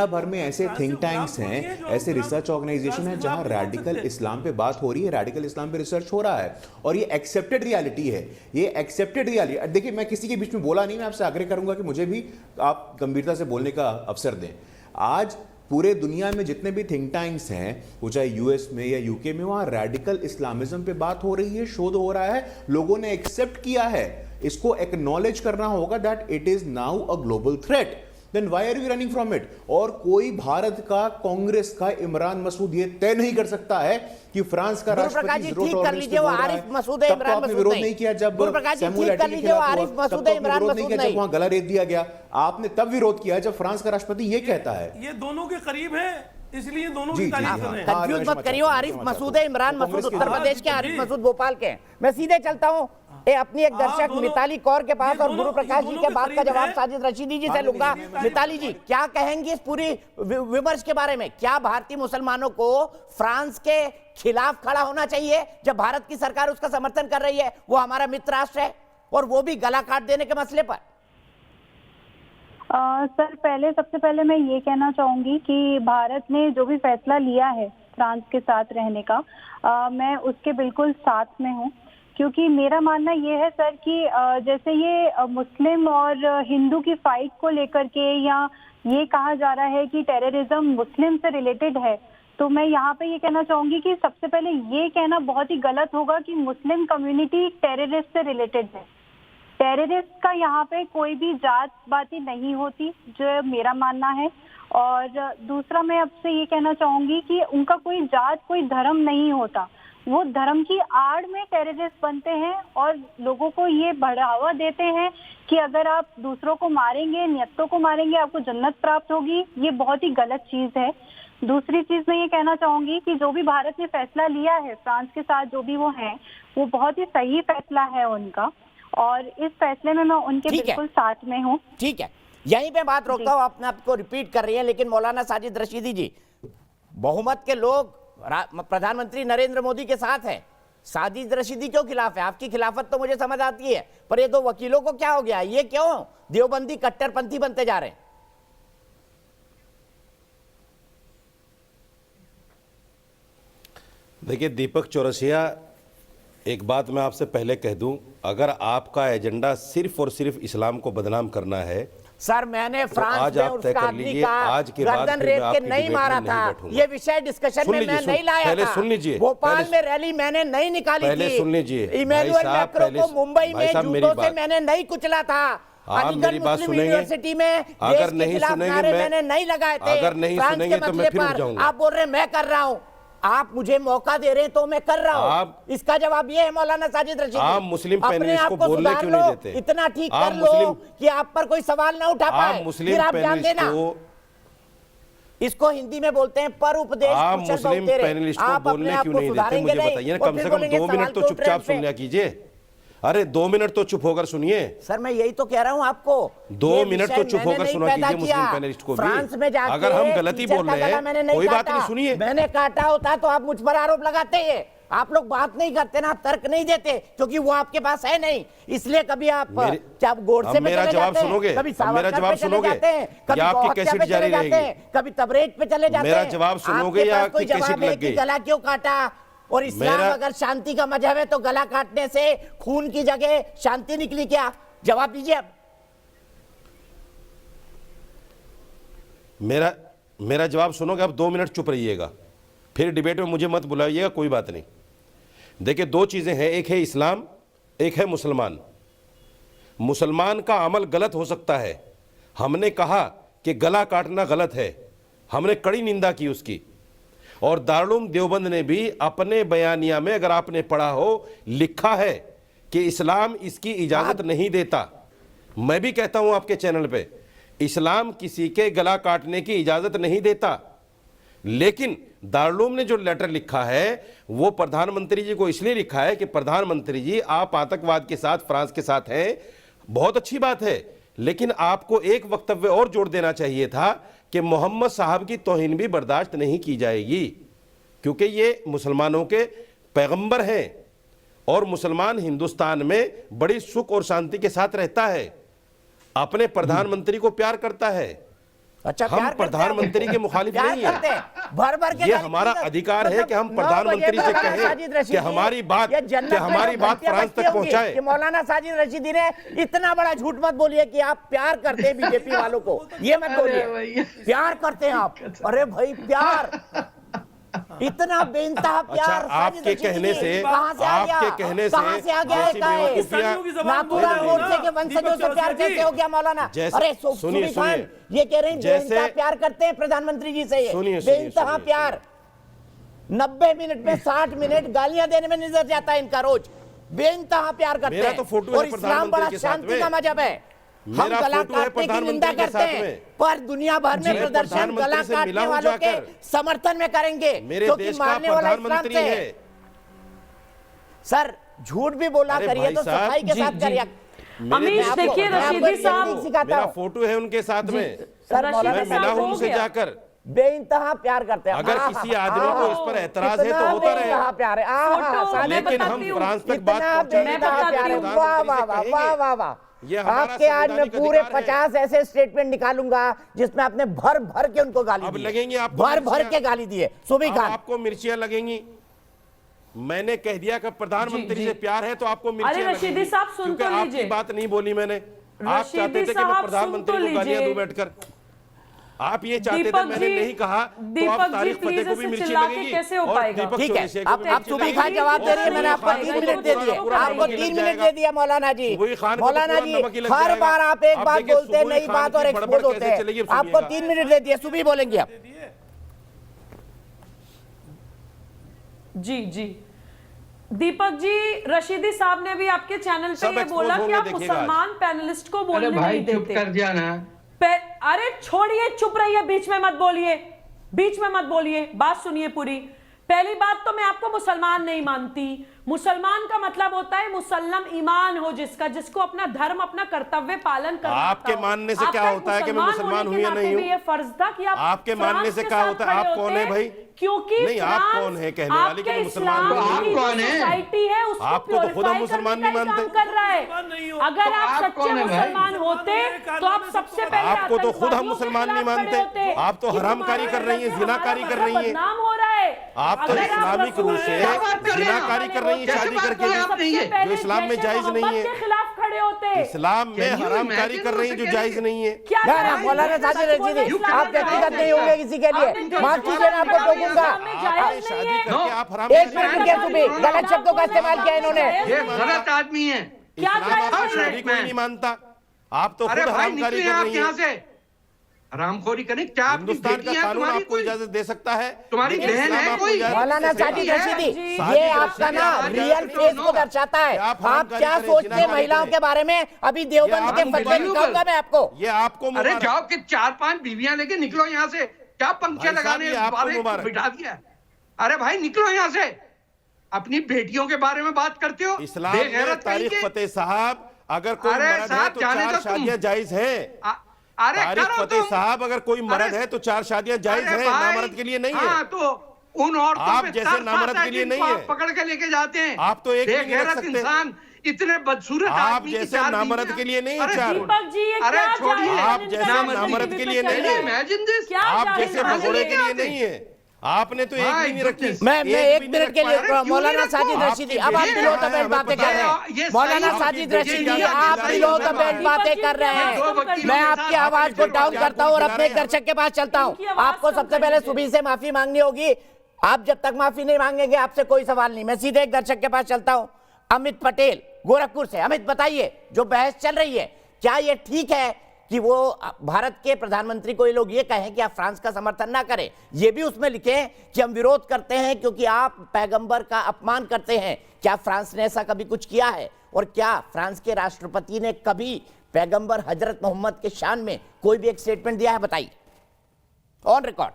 भर में ऐसे थिंक टैंक्स हैं, ऐसे रिसर्च ऑर्गेनाइजेशन हैं जहां रेडिकल इस्लाम पे बात हो रही है, रेडिकल इस्लाम पे रिसर्च हो रहा है, और ये एक्सेप्टेड रियलिटी है, ये एक्सेप्टेड रियलिटी। देखिए मैं किसी के बीच में बोला नहीं, मैं आपसे आग्रह करूंगा कि मुझे भी आप गंभीरता से बोलने का अवसर दें। आज पूरे दुनिया में जितने भी थिंक टैंक्स हैं, वो चाहे यूएस में या यूके में, वहां रेडिकल इस्लामिज्म पे बात हो रही है, शोध हो रहा है, लोगों ने एक्सेप्ट किया है, इसको एक्नॉलेज करना होगा that it is now a global threat. Then why are we running from it? और कोई भारत का, कांग्रेस का इमरान मसूद ये तय नहीं कर सकता है कि फ्रांस का राष्ट्रपति विरोध नहीं किया जब वहां गला रेत दिया गया, आपने तब विरोध किया जब फ्रांस का राष्ट्रपति ये कहता है। ये दोनों के करीब है, इसलिए दोनों की तारीफ कर रहे हैं। कंफ्यूज मत करियो, आरिफ मसूद है, इमरान मसूद उत्तर प्रदेश के, आरिफ मसूद भोपाल के। मैं सीधे चलता हूँ अपनी एक दर्शक मिताली कौर के पास और गुरु प्रकाश जी के बात का जवाब साजिद रशीदी जी से लूंगा। मिताली जी क्या कहेंगी इस पूरी विमर्श के बारे में? क्या भारतीय मुसलमानों को फ्रांस के खिलाफ खड़ा होना चाहिए जब भारत की सरकार उसका समर्थन कर रही है? वो हमारा मित्र राष्ट्र है और वो भी गला काट देने के मसले पर। सर सबसे पहले मैं ये कहना चाहूंगी कि भारत ने जो भी फैसला लिया है फ्रांस के साथ रहने का, मैं उसके बिल्कुल साथ में हूँ, क्योंकि मेरा मानना ये है सर कि जैसे ये मुस्लिम और हिंदू की फाइट को लेकर के या ये कहा जा रहा है कि टेररिज्म मुस्लिम से रिलेटेड है, तो मैं यहाँ पे ये कहना चाहूंगी कि सबसे पहले ये कहना बहुत ही गलत होगा कि मुस्लिम कम्युनिटी टेररिस्ट से रिलेटेड है। टेररिस्ट का यहाँ पे कोई भी जात बाती नहीं होती, जो मेरा मानना है। और दूसरा मैं आपसे ये कहना चाहूंगी कि उनका कोई जात, कोई धर्म नहीं होता, वो धर्म की आड़ में टेररिस्ट बनते हैं और लोगों को ये बढ़ावा देते हैं कि अगर आप दूसरों को मारेंगे, नियतों को मारेंगे, आपको जन्नत प्राप्त होगी। ये बहुत ही गलत चीज है। दूसरी चीज मैं ये कहना चाहूंगी कि जो भी भारत ने फैसला लिया है फ्रांस के साथ, जो भी वो है, वो बहुत ही सही फैसला है उनका, और इस फैसले में मैं उनके बिल्कुल साथ में हूँ। ठीक है, यहीं पे बात रोकता हूं, अपने आपको रिपीट कर रही है, लेकिन मौलाना साजिद रशीदी जी, बहुमत के लोग प्रधानमंत्री नरेंद्र मोदी के साथ हैं, साजिद रशीदी क्यों खिलाफ है? आपकी खिलाफत तो मुझे समझ आती है, पर ये दो वकीलों को क्या हो गया? ये क्यों देवबंदी कट्टरपंथी बनते जा रहे हैं? देखिए दीपक चौरसिया, एक बात मैं आपसे पहले कह दूं, अगर आपका एजेंडा सिर्फ और सिर्फ इस्लाम को बदनाम करना है, सर मैंने फ्रांस आज में आप उसका तय कर आदमी लीजिए, का आज के बाद गर्दन फिर रेत मैं के आपकी नहीं डिबेट मारा में नहीं था। बैठूंगा। ये विषय डिस्कशन सुन में लीजिए, मैं नहीं लाया पहले था। सुन लीजिए, भोपाल पहले- में रैली मैंने नहीं निकाली पहले थी। सुन लीजिए, इमैनुअल भाई साहब, मैक्रो पहले- को मुंबई भाई में साहब, मेरी जूतों से बात- मैंने नहीं कुचला था। आप अलीगढ़ मेरी बात मुस्लिम सुनेंगे? यूनिवर्सिटी में अगर देश के नहीं खिलाफ सुनेंगे, नारे मैं- मैंने नहीं लगाए थे। अगर नहीं फ्रांस सुनेंगे के तो मैं मसले फिर उठ पर जाऊंगा। आप बोल रहे हैं मैं कर रहा हूं, आप मुझे मौका दे रहे हैं तो मैं कर रहा हूं। आप- इसका जवाब ये है मौलाना साजिद रशीदी, आप मुस्लिम अपने पैनलिस्ट आप को को बोलने सुधार क्यों लो, नहीं देते? इतना ठीक आप कर लो मुस्लिम- कि आप पर कोई सवाल ना उठा पाए। आप मुस्लिम फिर आप ध्यान पैनलिस्ट देना, को इसको हिंदी में बोलते हैं पर उपदेश आप कुशल मुस्लिम बहुतेरे। पैनलिस्ट को आप अपने बोलने आप क्यों को नहीं देते? सुधारेंगे मुझे नहीं, बताइए ना, और कम फिर से कम बोलेंगे 2 सवाल मिनट तो को चुपचाप ट्रेंड पे। सुन लिया कीजिए। अरे 2 मिनट तो चुप होकर सुनिए। सर मैं यही तो कह रहा हूं आपको, 2 ये मिनट विषय तो चुप मैंने होकर नहीं सुना पैदा कीजिए मुस्लिम किया। पैनलिस्ट को भी। फ्रांस में जाके अगर हम गलती टीचर बोल का रहे गला हैं, मैंने नहीं कोई बात काटा। नहीं, सुनिए। मैंने काटा होता तो आप मुझ पर आरोप लगाते हैं। आप लोग बात नहीं करते ना, तर्क नहीं देते, क्योंकि वो आपके पास है नहीं, इसलिए कभी आप क्या गोडसे में मेरा चले जवाब जाते हैं, सुनोगे? कभी अब मेरा सावरकर जवाब पे चले सुनोगे? जाते हैं, कभी या आपकी गौहत्या कैसेट पे चले जारी जाते रहेगी? हैं, कभी तबरेज पे चले जाते हैं। मेरा जवाब सुनोगे आपके या पास कोई आपकी कैसेट जवाब है लग कि गई? गला क्यों काटा? और इस्लाम अगर शांति का मजहब है तो गला काटने से खून की जगह शांति निकली क्या? जवाब दीजिए आप। मेरा जवाब सुनोगे? अब 2 मिनट चुप रहिएगा, फिर डिबेट में मुझे मत बुलाइएगा, कोई बात नहीं। देखिए 2 चीजें हैं, एक है इस्लाम, एक है मुसलमान। मुसलमान का अमल गलत हो सकता है, हमने कहा कि गला काटना गलत है, हमने कड़ी निंदा की उसकी। और दारुल देवबंद ने भी अपने बयानिया में, अगर आपने पढ़ा हो, लिखा है कि इस्लाम इसकी इजाजत नहीं देता। मैं भी कहता हूं आपके चैनल पे, इस्लाम किसी के गला काटने की इजाजत नहीं देता। लेकिन दारुल ने जो लेटर लिखा है वो प्रधानमंत्री जी को इसलिए लिखा है कि प्रधानमंत्री जी आप आतंकवाद के साथ, फ्रांस के साथ हैं, बहुत अच्छी बात है, लेकिन आपको एक वक्तव्य और जोड़ देना चाहिए था कि मोहम्मद साहब की तौहीन भी बर्दाश्त नहीं की जाएगी, क्योंकि ये मुसलमानों के पैगंबर हैं और मुसलमान हिंदुस्तान में बड़ी सुख और शांति के साथ रहता है, अपने प्रधानमंत्री को प्यार करता है। अच्छा, हम प्रधानमंत्री के मुखालिफ नहीं है, भर ये हमारा अधिकार है कि हम प्रधानमंत्री से कहें कि हमारी बात फ्रांस तक पहुंचाए। कि मौलाना साजिद रशीदी ने इतना बड़ा झूठ मत बोलिए कि आप प्यार करते हैं बीजेपी वालों को, ये मत बोलिए प्यार करते हैं आप। अरे भाई प्यार, इतना बेइंतहा प्यार। अच्छा, आपके कहने से कहां से आ गया नाथूराम गोडसे के वंशजों से प्यार कैसे हो गया मौलाना? अरे सुनिए, ये कह रहे हैं बेइंतहा प्यार करते हैं प्रधानमंत्री जी से, बेइंतहा प्यार। 90 मिनट में 60 मिनट गालियां देने में निकल जाता है इनका रोज। बेइंतहा प्यार करते हैं, और इस्लाम बड़ा शांति का मजहब है। हम गला काटने की निंदा करते हैं, पर दुनिया भर में प्रदर्शन गला काटने वालों के समर्थन में करेंगे, क्योंकि मारने वाला इस्लाम से है। सर झूठ भी बोला करिए तो सफाई के साथ करिए। अमीश देखिए, रशीदी साहब मेरा फोटो है उनके साथ में, सर मैं मिला हूं उनसे जाकर। बेइंतहा प्यार करते हैं। अगर किसी आदमी को इस पर एतराज है तो होता रहे, प्यार है। लेकिन हम फ्रांस तक बात पहुंचाएंगे। वाह वाह वाह वाह वाह। आपके आज मैं पूरे 50 ऐसे स्टेटमेंट निकालूंगा जिसमें आपने भर भर के उनको गाली दी, लगेंगी आपको, भर भर के गाली दिए। सुबह खान आपको मिर्चियां लगेंगी। मैंने कह दिया कि प्रधानमंत्री से प्यार है तो आपको मिर्चियां लगेंगी। रशीदी साहब सुन तो लीजिए, आपकी बात नहीं बोली मैंने। आप चाहते थे कि मैं प्रधानमंत्री को गालियां दूं बैठकर, आप ये चाहते थे, मैंने नहीं कहा। तो आप तारीख फतेह को भी मिर्ची लगेगी। कैसे हो पाएगा? ठीक है, आप सुबह खान जवाब दे रही है, मैंने आपको 3 मिनट दे दिए, आपको 3 मिनट दे दिया मौलाना जी। मौलाना जी हर बार आप एक बात बोलते हैं, नई बात और एक्सपोज होते हैं। आपको 3 मिनट दे दिए, सुबह बोलेंगे आप। जी जी दीपक जी, रशीदी साहब ने भी आपके चैनल पे ये बोला कि आप मुसलमान पैनलिस्ट को बोलने नहीं देते। चुप कर जाना। अरे छोड़िए, चुप रहिए, बीच में मत बोलिए, बीच में मत बोलिए, बात सुनिए पूरी। पहली बात तो मैं आपको मुसलमान नहीं मानती। मुसलमान का मतलब होता है मुसल्लम ईमान हो जिसका, जिसको अपना धर्म अपना कर्तव्य पालन करना। आपके मानने से क्या होता है कि मैं मुसलमान हूं या नहीं हूं? ये फर्ज था कि आप आपके मानने से क्या होता है? आप कौन है भाई? क्योंकि नहीं, आप कौन है कहने वाली कि मुसलमान नहीं? आप कौन है? सोसाइटी है, उसको आपको तो खुद हम मुसलमान नहीं मानते कर रहा है। अगर आप सच्चे मुसलमान होते तो आप सबसे पहले आपको तो खुद हम मुसलमान नहीं मानते। आप तो हरामकारी कर रही हैं, जिनाकारी कर रही हैं। नाम हो रहा है। आप तो इस्लामिक रूप से जिनाकारी कर रही हैं शादी करके, जो इस्लाम में जायज नहीं है। खिलाफ खड़े होते हैं। इस्लाम में हरामकारी कर रही है जो जायज नहीं है। मौलाना साजिद रशीदी, आप व्यक्तिगत नहीं होंगे किसी के लिए, माफ कीजिए ना, आपको टोकूंगा। शादी करके आप हराम गलत शब्दों का इस्तेमाल किया इन्होंने। ये गलत आदमी है। शादी कोई नहीं मानता। आप तो खुद हरामकारी कर रही हैं। हरामखोरी करें क्या? हिंदुस्तान का कानून आपको इजाजत दे सकता है? तुम्हारी बहन है कोई? मौलाना साजिद रशीदी, ये आपका ना रियल फेस को दर्शाता है। आप क्या सोचते हैं महिलाओं के बारे में? अभी देवबंद के फतवे दिखाऊंगा मैं आपको। ये आपको अरे जाओ कि 4-5 बीवियां लेके निकलो यहाँ से। क्या पंखे लगाने बिठा दिया? अरे भाई निकलो यहाँ से। अपनी बेटियों के बारे में बात करते हो। इस्लाम में तारिक फतेह साहब, अगर कोई मर्द है तो 4 शादियां जायज हैं। तारिक फतेह साहब, अगर कोई मर्द है तो 4 शादियां जायज हैं, नामर्द के लिए नहीं है। तो उन औरतों आप जैसे नामर्द के लिए नहीं है। पकड़ के लेके जाते हैं। आप तो एक नहीं रख सकते। इंसान इतने बदसूरत आप जैसे नामर्द के लिए नहीं है 4। अरे छोड़िए, आप जैसे नामर्द के लिए नहीं है। आप जैसे भगोड़े के लिए नहीं है। आपने तो एक भी नहीं रखी। मैं 1 मिनट के लिए मौलाना साजिद रशीदी, अब आप बिलो द बेल्ट बातें कर रहे हैं। मौलाना साजिद रशीदी, आप बिलो द बेल्ट बातें कर रहे हैं। मैं आपकी आवाज को डाउन करता हूँ और अपने दर्शक के पास चलता हूँ। आपको सबसे पहले सुबह से माफी मांगनी होगी। आप जब तक माफी नहीं मांगेंगे आपसे कोई सवाल नहीं। मैं सीधे एक दर्शक के पास चलता हूँ, अमित पटेल गोरखपुर से। अमित बताइए, जो बहस चल रही है, क्या ये ठीक है कि वो भारत के प्रधानमंत्री को ये लोग ये कहें कि आप फ्रांस का समर्थन ना करें? ये भी उसमें लिखें कि हम विरोध करते हैं क्योंकि आप पैगंबर का अपमान करते हैं। क्या फ्रांस ने ऐसा कभी कुछ किया है? और क्या फ्रांस के राष्ट्रपति ने कभी पैगंबर हजरत मोहम्मद के शान में कोई भी एक स्टेटमेंट दिया है? बताइए, ऑन रिकॉर्ड।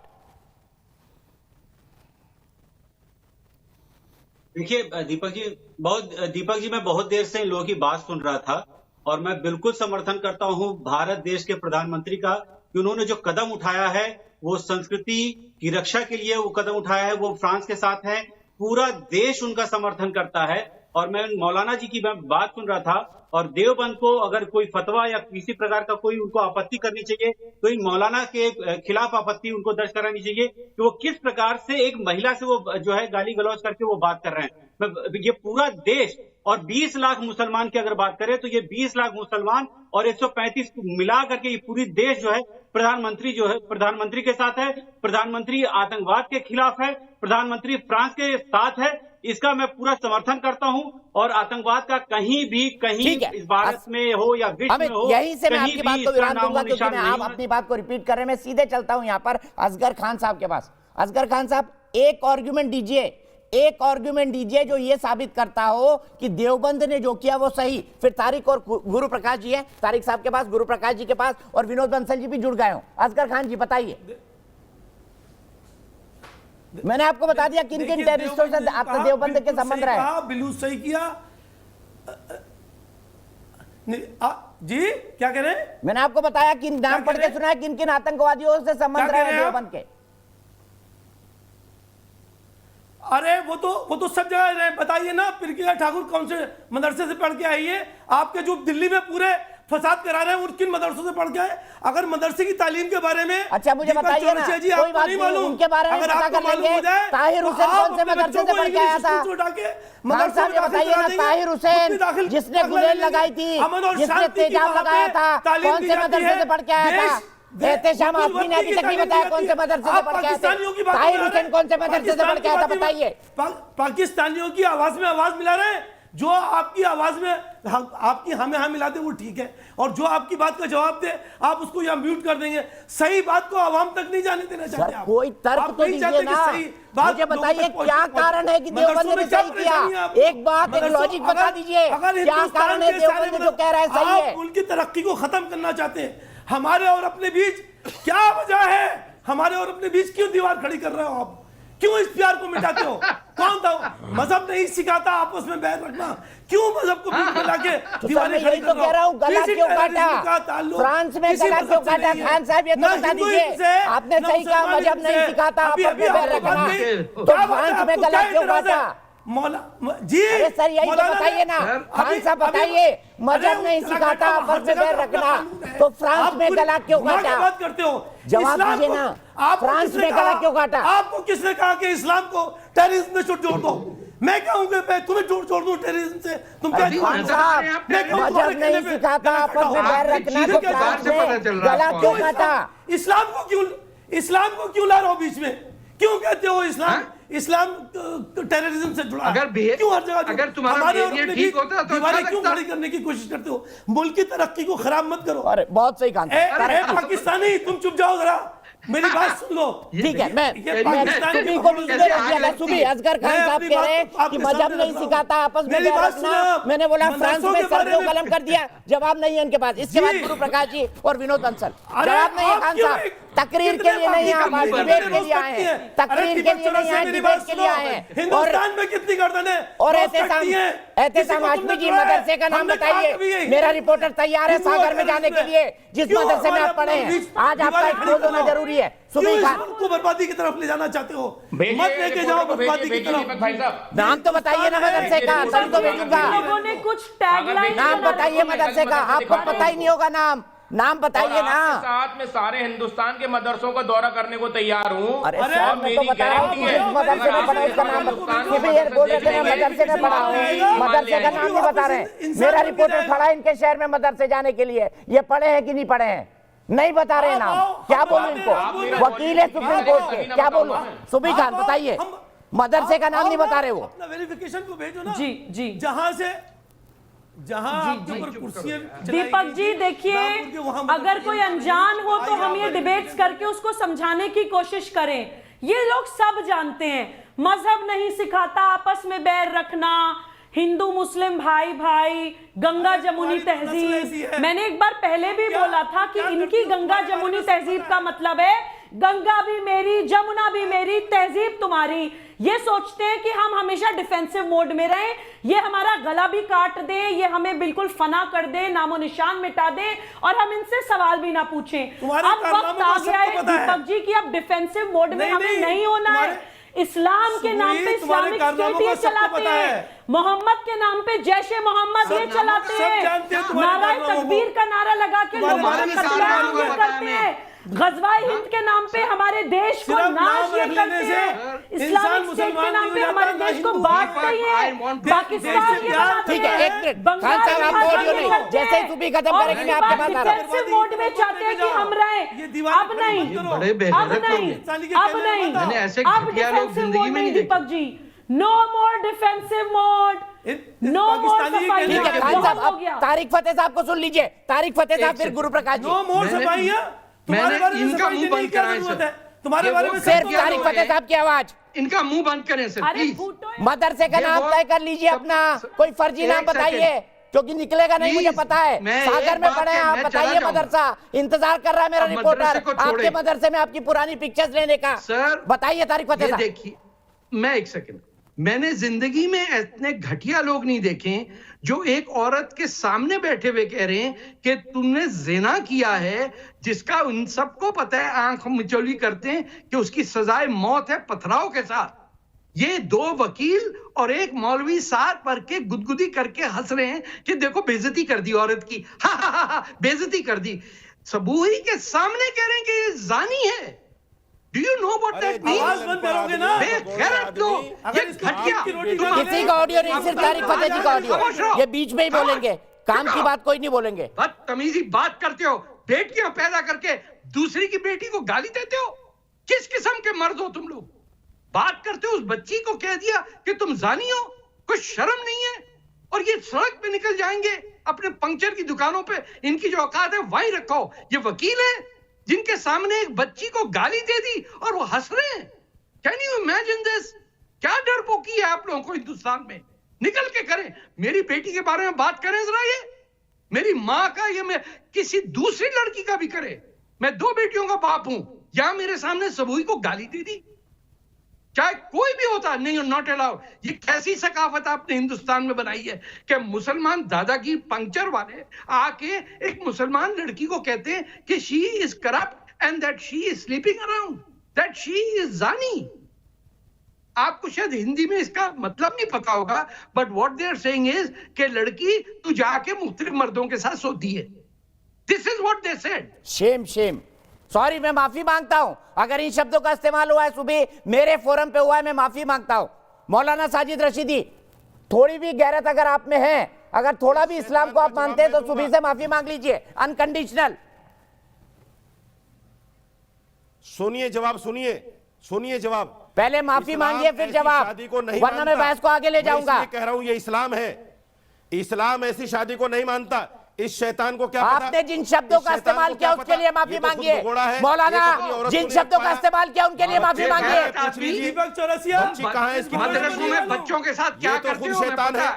देखिए दीपक जी मैं बहुत देर से इन लोगों की बात सुन रहा था और मैं बिल्कुल समर्थन करता हूं भारत देश के प्रधानमंत्री का कि उन्होंने जो कदम उठाया है वो संस्कृति की रक्षा के लिए वो कदम उठाया है। वो फ्रांस के साथ है, पूरा देश उनका समर्थन करता है। और मैं मौलाना जी की बात सुन रहा था और देवबंद को अगर कोई फतवा या किसी प्रकार का कोई उनको आपत्ति करनी चाहिए तो इन मौलाना के खिलाफ आपत्ति उनको दर्ज करानी चाहिए कि वो किस प्रकार से एक महिला से वो जो है गाली गलौज करके वो बात कर रहे हैं। ये पूरा देश और 20 लाख मुसलमान की अगर बात करें तो ये 20 लाख मुसलमान और 135 मिला करके ये पूरी देश जो है प्रधानमंत्री के साथ है। प्रधानमंत्री आतंकवाद के खिलाफ है, प्रधानमंत्री फ्रांस के साथ है। इसका मैं पूरा समर्थन करता हूं और आतंकवाद का कहीं इस भारत में हो या विश्व में हो, यहीं से मैं आपकी बात को विराम दूंगा क्योंकि मैं आप अपनी बात को रिपीट कर रहे हैं। मैं सीधे चलता हूं यहां पर असगर खान साहब के पास। असगर खान साहब, एक आर्गुमेंट दीजिए जो ये साबित करता हो कि देवबंद ने जो किया वो सही। फिर तारिक और गुरु प्रकाश जी है, तारिक साहब के पास, गुरु प्रकाश जी के पास और विनोद बंसल जी भी जुड़ गए हो। असगर खान जी बताइए। मैंने आपको बता दिया किन किन टेररिस्टों से आपका देवबंद के संबंध रहे। बिल्कुल सही किया जी, क्या कह रहे हैं? मैंने आपको बताया किन नाम पढ़ के सुना है, किन किन आतंकवादियों से संबंध रहे देवबंद के। अरे वो तो सब जगह बताइए ना। पिरकिया ठाकुर कौन से मदरसे से पढ़ के आई है? आपके जो दिल्ली में पूरे फसाद करा रहे हैं उन किन मदरसों से पढ़ के आए? अगर मदरसे की तालीम के बारे में अच्छा मुझे बताइए ना, कोई बात नहीं, उनके बारे में पता कर लेंगे। ताहिर हुसैन कौन से मदरसे से पढ़ के आया था? मदरसा में बताइए ना। ताहिर हुसैन जिसने गुलेल लगाई थी, जिसने तेजाब लगाया था, कौन से मदरसे से पढ़ के आया था? एहतेशाम आदमी ने अभी तक नहीं बताया कौन से मदरसे से पढ़ के आए थे। ताहिर हुसैन कौन से मदरसे से पढ़ के आया था? बताइए। पाकिस्तानियों की आवाज में आवाज मिला रहे हैं। जो आपकी आवाज में आपकी हमें हाँ मिलाते वो ठीक है, और जो आपकी बात का जवाब दे आप उसको यहाँ म्यूट कर देंगे। सही बात को आवाम तक नहीं जाने देना चाहते आप। कोई तर्क तो दीजिए ना, मुझे बताइए क्या कारण है कि देवबंद ने सही किया? एक बात, एक लॉजिक बता दीजिए, क्या कारण है देवबंद जो कह रहा है सही है? उनकी तरक्की को खत्म करना चाहते हैं। हमारे और अपने बीच क्या वजह है? हमारे और अपने बीच क्यों दीवार खड़ी कर रहे हो आप? क्यों इस प्यार को मिटाते हो? कौन था? मजहब नहीं सिखाता आपस में बैर रखना, क्यों मजहब को बीच में लाके दीवारें खड़ी कर रहे हो? कह रहा हूँ गला क्यों काटा? फ्रांस में गला क्यों काटा? खान साहब ये तो बता दीजिए। आपने सही कहा मजहब नहीं सिखाता आपस में बैर रखना, तो फ्रांस में गला क्यों काटा? मौला जी, अरे सर यही तो बताइए ना, खान साहब बताइए, मजहब नहीं सिखाता आपस में बैर रखना, तो फ्रांस में गला क्यों काटा? बात करते हो, जवाब दीजिए ना, फ्रांस में गला क्यों काटा? आपको किसने कहा कि इस्लाम को टेररिज्म में जोड़ दो? मैं कहूंगा मैं तुम्हें जोड़ दूं टेररिज्म से? तुम क्या मजहब नहीं सिखाता आपस में बैर रखना, तो फ्रांस में गला क्यों काटा? इस्लाम को क्यों ला रहे हो बीच में? क्यों कहते हो इस्लाम टेररिज्म से जुड़ा? क्यों हर जगह अगर तुम्हारा बिहेवियर ठीक होता तो दीवारें क्यों खड़ी करने की कोशिश करते हो? मुल्क की तरक्की को खराब मत करो। अरे बहुत सही कहा। पाकिस्तानी तुम चुप जाओ जरा, मेरी बात सुन लो। ठीक है, मैं सुबह असगर खान साहब कह रहे हैं कि मजहब नहीं सिखाता आपस में बैर रखना, मैंने बोला फ्रांस में सर को कलम कर दिया, जवाब नहीं है इनके पास। इसके बाद गुरु प्रकाश जी और विनोद बंसल, जवाब नहीं है खान साहब। तकरीर के लिए नहीं आए, आज डिबेट के लिए आए हैं, तकरीर के लिए नहीं आए, डिबेट के लिए आए हैं। हिंदुस्तान में कितनी गर्दन है? और एहतेशाम हाशमी जी मदरसे का नाम बताइए, मेरा रिपोर्टर तैयार है सागर में जाने के लिए, जिस मदरसे में आप पढ़े हैं। आज आपका एक खोज होना जरूरी है। सुबह खान को बर्बादी की तरफ ले जाना चाहते हो, मत लेके जाओ बर्बादी की तरफ। नाम तो बताइए ना मदरसे का, तभी तो भेजूंगा। लोगों ने कुछ टैगलाइन नाम बताइए मदरसे का, आपको पता ही नहीं होगा नाम बताइए ना। साथ में सारे हिंदुस्तान के मदरसों का दौरा करने को तैयार हूँ। अरे सर मैं तो बता रहा हूँ मदरसे में पढ़ा, उसका नाम बोल रहे थे मदरसे में पढ़ा हूँ, मदरसे का नाम नहीं बता रहे। मेरा रिपोर्टर खड़ा है इनके शहर में मदरसे जाने के लिए, ये पढ़े हैं कि नहीं पढ़े हैं नहीं बता रहे नाम। क्या बोलूं इनको? वकील है सुप्रीम कोर्ट के, क्या बोलूं? सुबह खान बताइए, मदरसे का नाम नहीं बता रहे वो। वेरिफिकेशन को भेजो ना। जी जहां कुर्सियां दीपक जी देखिए, अगर कोई अनजान हो तो हम ये डिबेट्स करके उसको समझाने की कोशिश करें। ये लोग सब जानते हैं मजहब नहीं सिखाता आपस में बैर रखना, हिंदू मुस्लिम भाई भाई, गंगा जमुनी तहजीब। मैंने एक बार पहले भी बोला था कि इनकी गंगा जमुनी तहजीब का मतलब है गंगा भी मेरी, जमुना भी मेरी, तहजीब तुम्हारी। ये सोचते हैं कि हम हमेशा डिफेंसिव मोड में रहें, ये हमारा गला भी काट दें, ये हमें बिल्कुल फना कर दें, नामो निशान मिटा दें और हम इनसे सवाल भी ना पूछें। अब वक्त आ गया है दीपक जी कि अब डिफेंसिव मोड में हमें नहीं होना है। इस्लाम के नाम पे इस्लामिक स्टेट ये चलाते हैं, मोहम्मद के नाम पे जैश ए मोहम्मद ये चलाते हैं, नारा तकबीर का नारा लगा के लोगों को कत्ल करते हैं, गजवाए हिंद के नाम पे हमारे देश को नाश ये करते हैं, इस्लामिक स्टेट के नाम पे हमारे देश को बांटते हैं, पाकिस्तान ये बनाते हैं। ठीक है, एक मिनट खान साहब, आपको ऑडियो नहीं, जैसे ही सुबह खत्म करेंगे मैं आपके पास आ रहा हूं। डिफेंसिव मोड में चाहते हैं कि हम रहें, अब नहीं, मैंने ऐसे घटिया लोग जिंदगी में नहीं देखे। दीपक जी, नो मोर डिफेंसिव मोड, नो मोर सफाई। ठीक है खान साहब, अब तारिक फतेह साहब को सुन लीजिए, तारिक फतेह साहब फिर गुरु प्रकाश जी। नो मोर सफाई, मैंने इनका मुंह बंद कराएं सर, तुम्हारे बारे में सिर्फ तारिक फतेह साहब की आवाज, इनका मुंह बंद करें सर प्लीज। मदरसे का नाम तय कर लीजिए अपना, कोई फर्जी नाम बताइए क्योंकि निकलेगा नहीं, मुझे पता है। सागर में पढ़े हैं आप, बताइए मदरसा, इंतजार कर रहा है मेरा रिपोर्टर आपके मदरसे में आपकी पुरानी पिक्चर्स लेने का। सर बताइए तारिक फतेह साहब। देखिए मैं एक सेकंड, मैंने जिंदगी में इतने घटिया लोग नहीं देखे जो एक औरत के सामने बैठे हुए कह रहे हैं कि तुमने जिना किया है, जिसका उन सबको पता है, आंख मिचौली करते हैं कि उसकी सजाए मौत है पथराव के साथ। ये दो वकील और एक मौलवी साथ पर के गुदगुदी करके हंस रहे हैं कि देखो बेइज्जती कर दी औरत की, हा बेइज्जती कर दी। सबूही के सामने कह रहे हैं कि ये जानी है। Do you know what that means? आवाज बंद करोगे ना? बेगैरत लोग, ये घटिया। किसी का ऑडियो नहीं, सिर्फ तारिक फतेह जी का ऑडियो, ये बीच में ही बोलेंगे, काम की बात कोई नहीं बोलेंगे। बदतमीजी बात करते हो, बेटियां पैदा करके दूसरी की बेटी को गाली देते हो। किस किस्म के मर्द हो तुम लोग? बात करते हो, उस बच्ची को कह दिया कि तुम जानी हो, कुछ शर्म नहीं है। और ये सड़क पे निकल जाएंगे, अपने पंक्चर की दुकानों पे इनकी जो औकात है वहीं रखो। ये वकील है जिनके सामने एक बच्ची को गाली दे दी और वो हंस रहे हैं। Can you imagine this? क्या डरपोकी है आप लोगों को हिंदुस्तान में? निकल के करें, मेरी बेटी के बारे में बात करें जरा, ये मेरी माँ का, ये मैं किसी दूसरी लड़की का भी करे। मैं 2 बेटियों का बाप हूं, यहां मेरे सामने सबूही को गाली दे दी। चाहे कोई भी होता, नहीं, नॉट अलाउड। ये कैसी सकाफत आपने हिंदुस्तान में बनाई है कि मुसलमान दादागिरी पंक्चर वाले आके एक मुसलमान लड़की को कहते हैं कि she is corrupt and that she is sleeping around, that she is जानी। आपको शायद हिंदी में इसका मतलब नहीं पता होगा, but what they are saying is कि लड़की तू जाके मुख्तलिफ मर्दों के साथ सोती है। This is what they said. Shem Shem. Sorry, मैं माफी मांगता हूं अगर इन शब्दों का इस्तेमाल हुआ है, सुबह मेरे फोरम पे हुआ है, मैं माफी मांगता हूं। मौलाना साजिद रशीदी, थोड़ी भी गैरत अगर आप में है, अगर थोड़ा भी इस्लाम को आप मानते हैं तो सुबह से माफी मांग लीजिए, अनकंडीशनल। सुनिए जवाब, सुनिए जवाब। पहले माफी मांगिए फिर जवाब, शादी को नहीं वरना मैं बहस को आगे ले जाऊंगा। मैं कह रहा हूं ये इस्लाम है, इस्लाम ऐसी शादी को नहीं मानता। इस शैतान को क्या पता? आपने जिन शब्दों का इस्तेमाल किया उसके लिए माफी मांगिए मौलाना, जिन शब्दों का इस्तेमाल किया उनके लिए माफी मांगिए। दीपक चौरसिया, मदरसों में बच्चों के साथ क्या करते हो? शैतान है,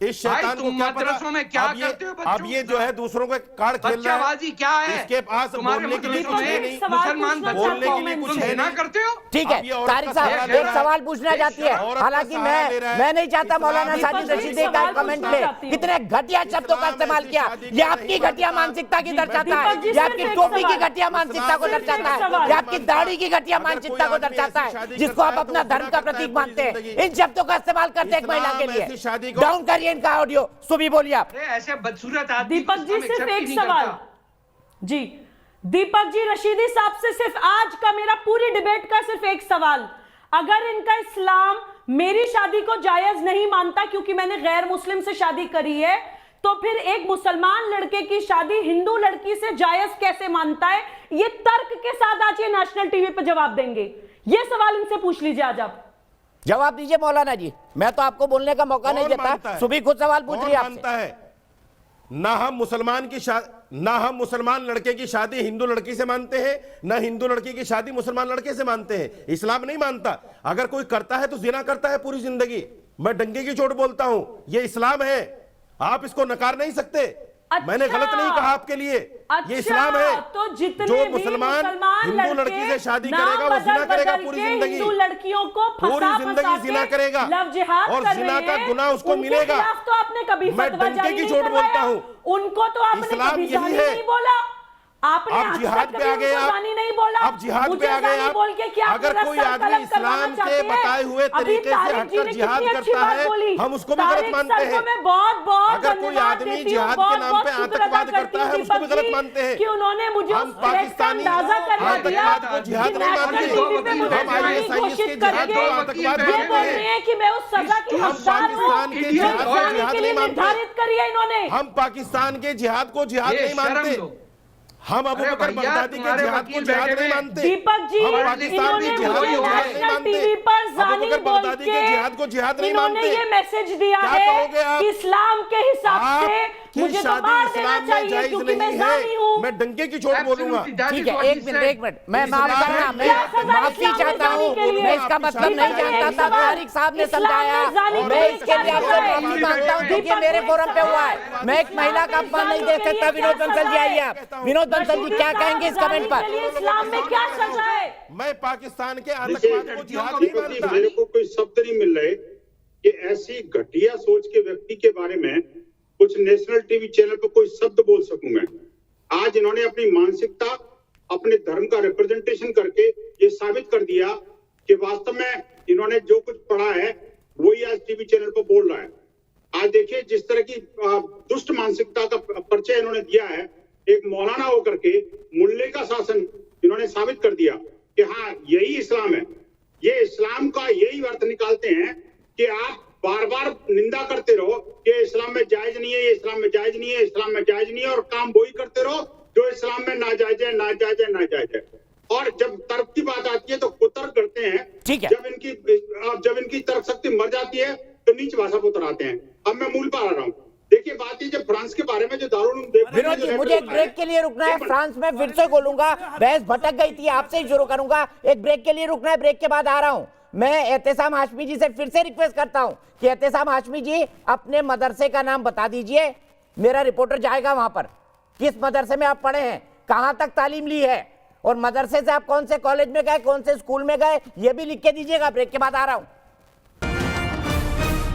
इस शैतान को क्या मदरसों में क्या करते हो? अब ये जो है दूसरों के कार्ड खेल रहा है, क्या है इसके पास बोलने के लिए कुछ है नहीं, मुसलमान बोलने के लिए कुछ है ना करते हो। ठीक है, तारिक साहब एक सवाल पूछना चाहती है, हालांकि मैं नहीं चाहता मौलाना साजिद रशीदी का कमेंट ले कितने घटिया शब्दों का इस्तेमाल किया। ये आपकी घटिया मानसिकता की दर्शाता है, ये आपकी टोपी की घटिया मानसिकता को दर्शाता है, ये आपकी दाढ़ी की घटिया मानसिकता को दर्शाता है, जिसको आप अपना धर्म का प्रतीक मानते हैं। इन शब्दों का इस्तेमाल करते एक महिला के लिए, डाउन करिए इनका ऑडियो। सुबह बोलिए आप। ऐसे बदसूरत आदमी। दीपक जी सिर्फ एक सवाल जी, दीपक जी रशीदी साहब से सिर्फ आज का मेरा पूरी डिबेट का सिर्फ एक सवाल, अगर इनका इस्लाम मेरी शादी को जायज नहीं मानता क्योंकि मैंने गैर मुस्लिम से शादी करी है, तो फिर एक मुसलमान लड़के की शादी हिंदू लड़की से जायज कैसे मानता है? ये तर्क के साथ आज ये नेशनल टीवी पर जवाब देंगे। ये सवाल इनसे पूछ लीजिए, आज आप जवाब दीजिए मौलाना जी, मैं तो आपको बोलने का मौका नहीं देता। सुबह खुद सवाल पूछ रही है। ना हम मुसलमान लड़के की शादी हिंदू लड़की से मानते हैं, ना हिंदू लड़की की शादी मुसलमान लड़के से मानते हैं। इस्लाम नहीं मानता। अगर कोई करता है तो जिना करता है पूरी जिंदगी। मैं डंके की चोट बोलता हूं, ये इस्लाम है, आप इसको नकार नहीं सकते। मैंने गलत नहीं कहा आपके लिए, ये इस्लाम है। तो जितने जो मुसलमान हिंदू लड़की से शादी करेगा वो जिना करेगा पूरी जिंदगी, हिंदू लड़कियों को पूरी जिंदगी जिना करेगा और जिना का गुनाह उसको मिलेगा। तो आपने कभी मैं डंके की चोट बोलता हूँ, उनको तो आपने इस्लाम कभी यही है। नहीं बोला, आपने अब जिहाद पे आ गए, नहीं बोला, अब जिहाद पे आ गए आप। अगर कोई आदमी इस्लाम के बताए हुए तरीके से हटकर जिहाद करता है, हम उसको भी गलत मानते हैं। अगर कोई आदमी जिहाद के नाम पे आतंकवाद करता है, उसको भी गलत मानते हैं। कि उन्होंने मुझे हम पाकिस्तानी आतंकवाद को जिहाद नहीं मानते, हम ISIS के जिहाद को आतंकवाद मानते हैं। कि मैं उस सजा की हकदार हूं, पाकिस्तान के जिहाद को जिहाद नहीं मानते। निर्धारित करी है इन्होंने। हम पाकिस्तान के जिहाद को जिहाद नहीं मानते। हम अबू बकर बगदादी के जिहाद को जिहाद नहीं मानते। दीपक जी, हम पाकिस्तान के जिहाद को जिहाद नहीं मानते। अबू बकर बगदादी के जिहाद को जिहाद नहीं मानते। इन्होंने ये मैसेज दिया है कि इस्लाम के हिसाब से मुझे तो मार देना चाहिए क्योंकि मैं जानी हूं। मैं डंके की चोट बोलूंगा। ठीक है, एक मिनट, मैं माफ करना, मैं माफी चाहता हूँ, मैं इसका मतलब नहीं जानता था। तारिक साहब ने समझाया, मैं इसके लिए आपसे माफी मांगता हूँ क्योंकि मेरे फोरम पे हुआ है। मैं एक महिला का अपमान नहीं दे सकता। विनोद बंसल जी आइए आप। विनोद बंसल जी क्या कहेंगे इस कमेंट पर? इस्लाम में क्या सजा है? मैं पाकिस्तान के आतंकवाद को जिहाद नहीं मानता। मेरे को कोई शब्द नहीं मिल रहे कि ऐसी घटिया सोच के व्यक्ति के बारे में कुछ नेशनल टीवी चैनल पर कोई शब्द बोल सकूं मैं। आज इन्होंने अपनी मानसिकता, अपने धर्म का रिप्रेजेंटेशन करके ये साबित कर दिया कि वास्तव में इन्होंने जो कुछ पढ़ा है वही आज टीवी चैनल पर बोल रहा है। आज देखिए जिस तरह की दुष्ट मानसिकता का परिचय इन्होंने दिया है, एक मौलाना होकर के मुल्ले का शासन इन्होंने साबित कर दिया कि हाँ यही इस्लाम है। ये इस्लाम का यही अर्थ निकालते हैं कि आप बार बार निंदा करते रहो कि इस्लाम में जायज नहीं है, ये इस्लाम में जायज नहीं है, इस्लाम में जायज नहीं है, और काम वही करते रहो जो इस्लाम में नाजायज है, नाजायज है, नाजायज है। और जब तर्क की बात आती है तो कुतर्क करते हैं। ठीक है, जब इनकी तर्क शक्ति मर जाती है तो नीच भाषा को उतराते हैं। अब मैं मूल पर आ रहा हूँ। देखिए बात ये जब फ्रांस के बारे में जो दारुल विनोद जी, मुझे एक ब्रेक के लिए रुकना है। फ्रांस में फिर से बोलूंगा, बहस भटक गई थी, आपसे ही शुरू करूंगा। एक ब्रेक के लिए रुकना है, ब्रेक के बाद आ रहा हूं। मैं एहतेसाम हाशमी जी से फिर से रिक्वेस्ट करता हूं कि एहतेसाम हाशमी जी अपने मदरसे का नाम बता दीजिए, मेरा रिपोर्टर जाएगा वहां पर। किस मदरसे में आप पढ़े हैं, कहां तक तालीम ली है, और मदरसे से आप कौन से कॉलेज में गए, कौन से स्कूल में गए, ये भी लिख के दीजिएगा। ब्रेक के बाद आ रहा हूं।